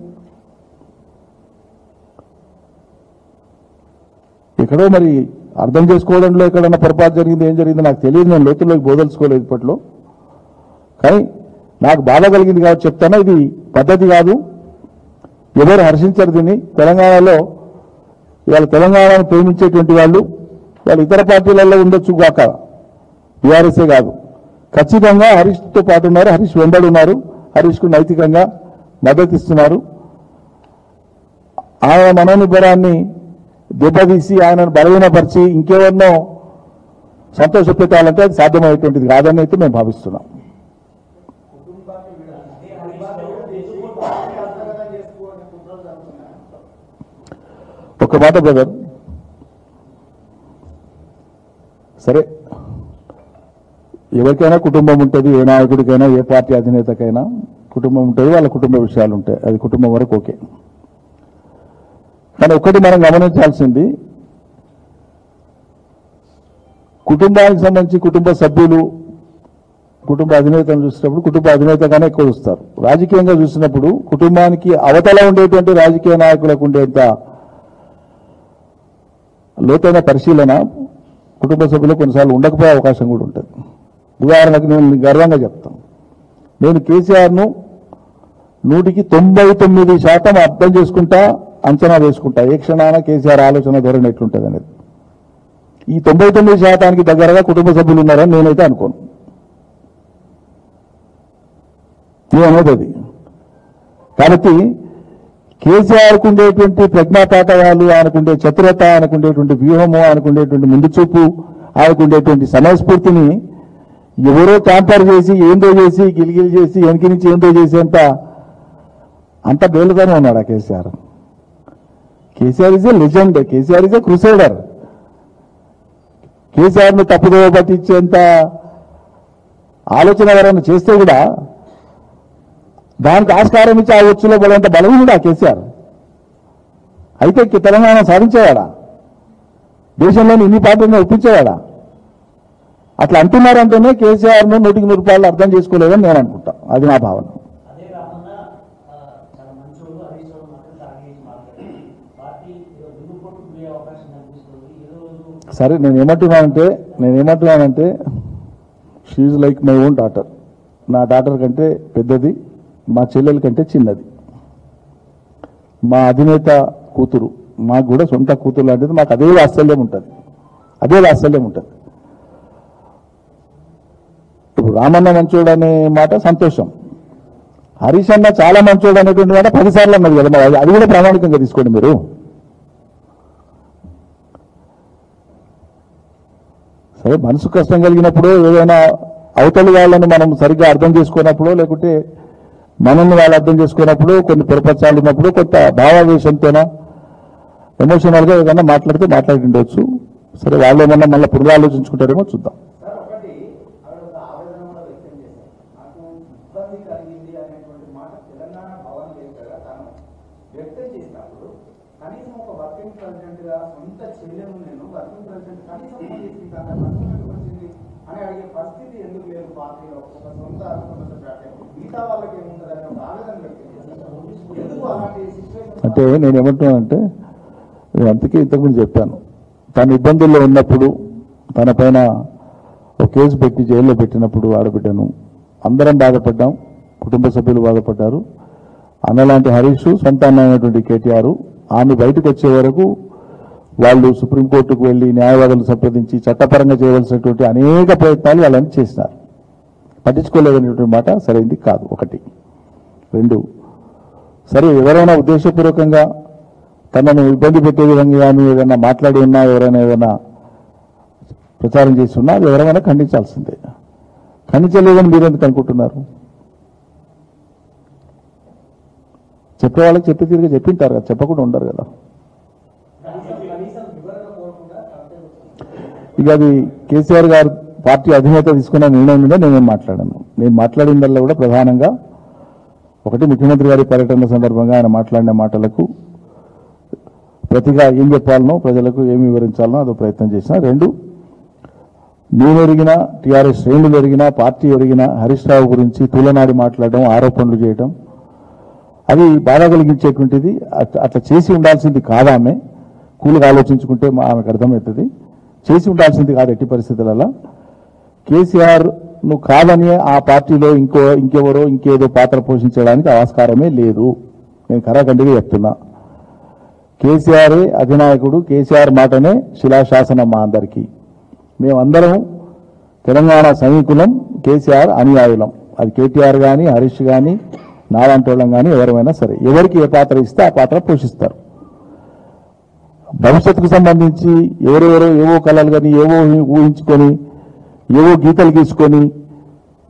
ఎక్కడో మరి అర్థం చేసుకోవడంలో ఎక్కడన్నా పొరపాటు జరిగింది, ఏం జరిగిందో నాకు తెలియదు. నేను లోతుల్లోకి బోదలుచుకోలేదు ఇప్పట్లో. కానీ నాకు బాధ కలిగింది కాబట్టి చెప్తాను, ఇది పద్ధతి కాదు. ఎవరు హర్షించరు దీన్ని. తెలంగాణలో ఇవాళ తెలంగాణను ప్రేమించేటువంటి వాళ్ళు ఇతర పార్టీలలో ఉండొచ్చు కాక, బీఆర్ఎస్ఏ కాదు, ఖచ్చితంగా హరీష్తో పాటు ఉన్నారు, హరీష్ వెంబడి ఉన్నారు, హరీష్కు నైతికంగా మద్దతు ఇస్తున్నారు. ఆయన మనోనిబ్బరాన్ని దెబ్బతీసి ఆయనను బలహీనపరిచి ఇంకెవరినో సంతోషపెట్టాలంటే అది సాధ్యమయ్యేటువంటిది కాదని అయితే మేము భావిస్తున్నాం. ఒక మాట బ్రదర్, సరే ఎవరికైనా కుటుంబం ఉంటుంది, ఏ నాయకుడికైనా ఏ పార్టీ అధినేతకైనా కుటుంబం ఉంటుంది, వాళ్ళ కుటుంబ విషయాలు ఉంటాయి, అది కుటుంబం వరకు ఓకే. కానీ ఒక్కటి మనం గమనించాల్సింది, కుటుంబానికి సంబంధించి కుటుంబ సభ్యులు కుటుంబ అధినేతను చూసినప్పుడు కుటుంబ అధినేతగానే ఎక్కువ చూస్తారు. రాజకీయంగా చూసినప్పుడు కుటుంబానికి అవతల ఉండేటువంటి రాజకీయ నాయకులకు ఉండేంత లోతైన పరిశీలన కుటుంబ సభ్యులు కొన్నిసార్లు ఉండకపోయే అవకాశం కూడా ఉంటుంది. ఉదాహరణకు నేను గర్వంగా చెప్తాను, నేను కేసీఆర్ను 99% అర్థం చేసుకుంటా, అంచనా వేసుకుంటా ఏ క్షణాన కేసీఆర్ ఆలోచన ధోరణి ఎట్లుంటుంది అనేది. ఈ 99% దగ్గరగా కుటుంబ సభ్యులు ఉన్నారని నేనైతే అనుకోను. అనేది అది. కాబట్టి కేసీఆర్కు ఉండేటువంటి ప్రజ్ఞాపాఠవాలు, ఆయనకుండే చతురత, ఆయనకుండేటువంటి వ్యూహము, ఆయనకుండేటువంటి ముందు చూపు, ఆయనకుండేటువంటి సమయస్ఫూర్తిని ఎవరో క్యాంపర్ చేసి ఏందో చేసి గిలిగిలి చేసి వెనక నుంచి ఏందో చేసేంత అంత బేలుగానే ఉన్నాడు ఆ KCR. KCR is a legend, KCR is a crusader. కేసీఆర్ను తప్పుదోవ పట్టించేంత ఆలోచన ఎవరైనా చేస్తే కూడా దానికి ఆస్కారం ఇచ్చి ఆ వచ్చులో బలంత బలం కూడా కేసీఆర్. అయితే తెలంగాణ సాధించేవాడా? దేశంలోని ఇన్ని పార్టీలను ఒప్పించేవాడా? అట్లా అంటున్నారంటేనే కేసీఆర్ను 100% అర్థం చేసుకోలేదని నేను అనుకుంటా. అది నా భావన. సరే, నేనేమంటున్నానంటే she like my own daughter. నా డాటర్ కంటే పెద్దది, మా చెల్లెల కంటే చిన్నది. మా అధినేత కూతురు, మాకు కూడా సొంత కూతురు లాంటిది. మాకు అదే వాత్సల్యం ఉంటుంది. ఇప్పుడు రామన్న మంచోడు అనే మాట సంతోషం, హరీష్ అన్న చాలా మంచోడు అనేటువంటి మాట 10 సార్లు అన్నది కదా. అది కూడా ప్రామాణికంగా తీసుకోండి మీరు. సరే, మనసు కష్టం కలిగినప్పుడు ఏదైనా అవతలి వాళ్ళని మనం సరిగ్గా అర్థం చేసుకున్నప్పుడు, లేకుంటే మనల్ని వాళ్ళు అర్థం చేసుకున్నప్పుడు, కొన్ని పొరపచ్చాలు ఉన్నప్పుడు కొంత భావావేశంతోనో ఎమోషనల్గా ఏదైనా మాట్లాడి ఉండొచ్చు. సరే, వాళ్ళు ఏమన్నా మళ్ళీ పునరాలోచించుకుంటారేమో చూద్దాం. అంటే నేనేమంటున్నానంటే, నేను అందుకే ఇంతకుముందు చెప్పాను, తన ఇబ్బందుల్లో ఉన్నప్పుడు తన పైన ఒక కేసు పెట్టి జైల్లో పెట్టినప్పుడు ఆడబిడ్డను అందరం బాధపడ్డాం, కుటుంబ సభ్యులు బాధపడ్డారు. అన్నలాంటి హరీష్, సొంత అన్న అయినటువంటి కేటీఆర్ ఆమె బయటకు వచ్చే వరకు వాళ్ళు సుప్రీంకోర్టుకు వెళ్లి న్యాయవాదులు సంప్రదించి చట్టపరంగా చేయవలసినటువంటి అనేక ప్రయత్నాలు వాళ్ళని చేసినారు. పట్టించుకోలేదనేటువంటి మాట సరైంది కాదు. 1. 2, సరే, ఎవరైనా ఉద్దేశపూర్వకంగా తనను ఇబ్బంది పెట్టే విధంగా కానీ ఏదైనా మాట్లాడి ఉన్నా, ఎవరైనా ఏదైనా ప్రచారం చేసి ఉన్నా, అది ఎవరైనా ఖండించాల్సిందే. ఖండించలేదని మీరు ఎందుకు అనుకుంటున్నారు? చెప్పే వాళ్ళకి చెప్పి తిరిగి చెప్పింటారు కదా, చెప్పకుండా ఉండరు కదా. ఇక అది కేసీఆర్ గారు పార్టీ అధినేత తీసుకున్న నిర్ణయం మీద నేనేం మాట్లాడాను. నేను మాట్లాడిందల్లా కూడా ప్రధానంగా 1, ముఖ్యమంత్రి గారి పర్యటన సందర్భంగా ఆయన మాట్లాడిన మాటలకు ప్రతిగా ఏం చెప్పాలనో, ప్రజలకు ఏమి వివరించాలనో అదో ప్రయత్నం చేసిన. 2, నేను ఎరిగిన, టీఆర్ఎస్ శ్రేణులు ఎరిగిన, పార్టీ ఎరిగిన హరీష్ రావు గురించి తూలనాడి మాట్లాడడం, ఆరోపణలు చేయడం, అది బాధ కలిగించేటువంటిది. అట్లా చేసి ఉండాల్సింది కాదు. ఆమె కూలుగా ఆలోచించుకుంటే ఆమెకు అర్థమవుతుంది. చేసి ఉండాల్సింది కాదు ఎట్టి పరిస్థితులలో. కేసీఆర్ ను కాదని ఆ పార్టీలో ఇంకెవరో ఇంకేదో పాత్ర పోషించడానికి ఆస్కారమే లేదు. నేను కరాఖండిగా చెప్తున్నా. కేసీఆరే అధినాయకుడు, కేసీఆర్ మాటనే శిలాశాసనం మా అందరికీ. మేమందరం తెలంగాణ సైనికులం, కేసీఆర్ అనుయాయులం. అది కేటీఆర్ కానీ, హరీష్ కానీ, నాలాంటోళ్ళం కానీ ఎవరైనా సరే, ఎవరికి ఏ పాత్ర ఇస్తే ఆ పాత్ర పోషిస్తారు. భవిష్యత్తుకు సంబంధించి ఎవరెవరో ఏవో కళలు కానీ ఏవో ఊహించుకొని ఏవో గీతలు గీసుకొని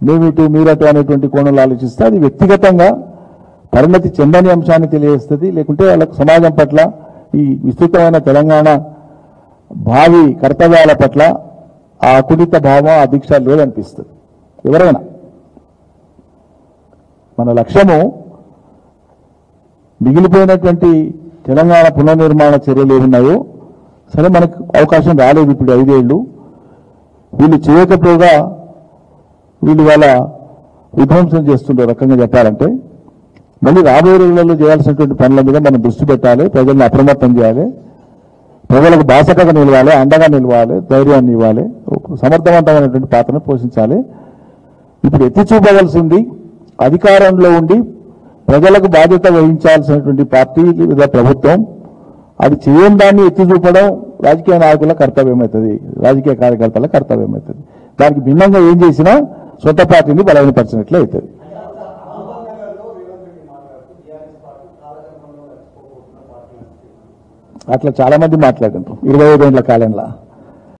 మేమిటు మీరటు అనేటువంటి కోణంలో ఆలోచిస్తే అది వ్యక్తిగతంగా పరిణతి చెందని అంశాన్ని తెలియజేస్తుంది. లేకుంటే వాళ్ళకు సమాజం పట్ల, ఈ విస్తృతమైన తెలంగాణ భావి కర్తవ్యాల పట్ల ఆ అకుడిత భావం, ఆ దీక్ష లేదనిపిస్తుంది ఎవరైనా. మన లక్ష్యము మిగిలిపోయినటువంటి తెలంగాణ పునర్నిర్మాణ చర్యలు ఏమున్నాయో, సరే మనకు అవకాశం రాలేదు ఇప్పుడు 5 ఏళ్ళు. వీళ్ళు చేయకపోగా వీళ్ళు వాళ్ళ విధ్వంసం చేస్తుండే రకంగా చెప్పాలంటే మళ్ళీ రాబోయే రోజులలో చేయాల్సినటువంటి పనుల మీద మనం దృష్టి పెట్టాలి, ప్రజల్ని అప్రమత్తం చేయాలి, ప్రజలకు బాసటగా నిలవాలి, అండగా నిలవాలి, ధైర్యాన్ని ఇవ్వాలి, సమర్థవంతమైనటువంటి పాత్రను పోషించాలి. ఇప్పుడు ఎత్తి చూపవలసింది అధికారంలో ఉండి ప్రజలకు బాధ్యత వహించాల్సినటువంటి పార్టీ లేదా ప్రభుత్వం. అది చేయని దాన్ని ఎత్తి చూపడం రాజకీయ నాయకుల కర్తవ్యమవుతుంది, రాజకీయ కార్యకర్తల కర్తవ్యమవుతుంది. దానికి భిన్నంగా ఏం చేసినా సొంత పార్టీని బలహీనపరిచినట్లే అవుతుంది. అట్లా చాలా మంది మాట్లాడుతుంటారు 25 ఏళ్ల కాలంలో.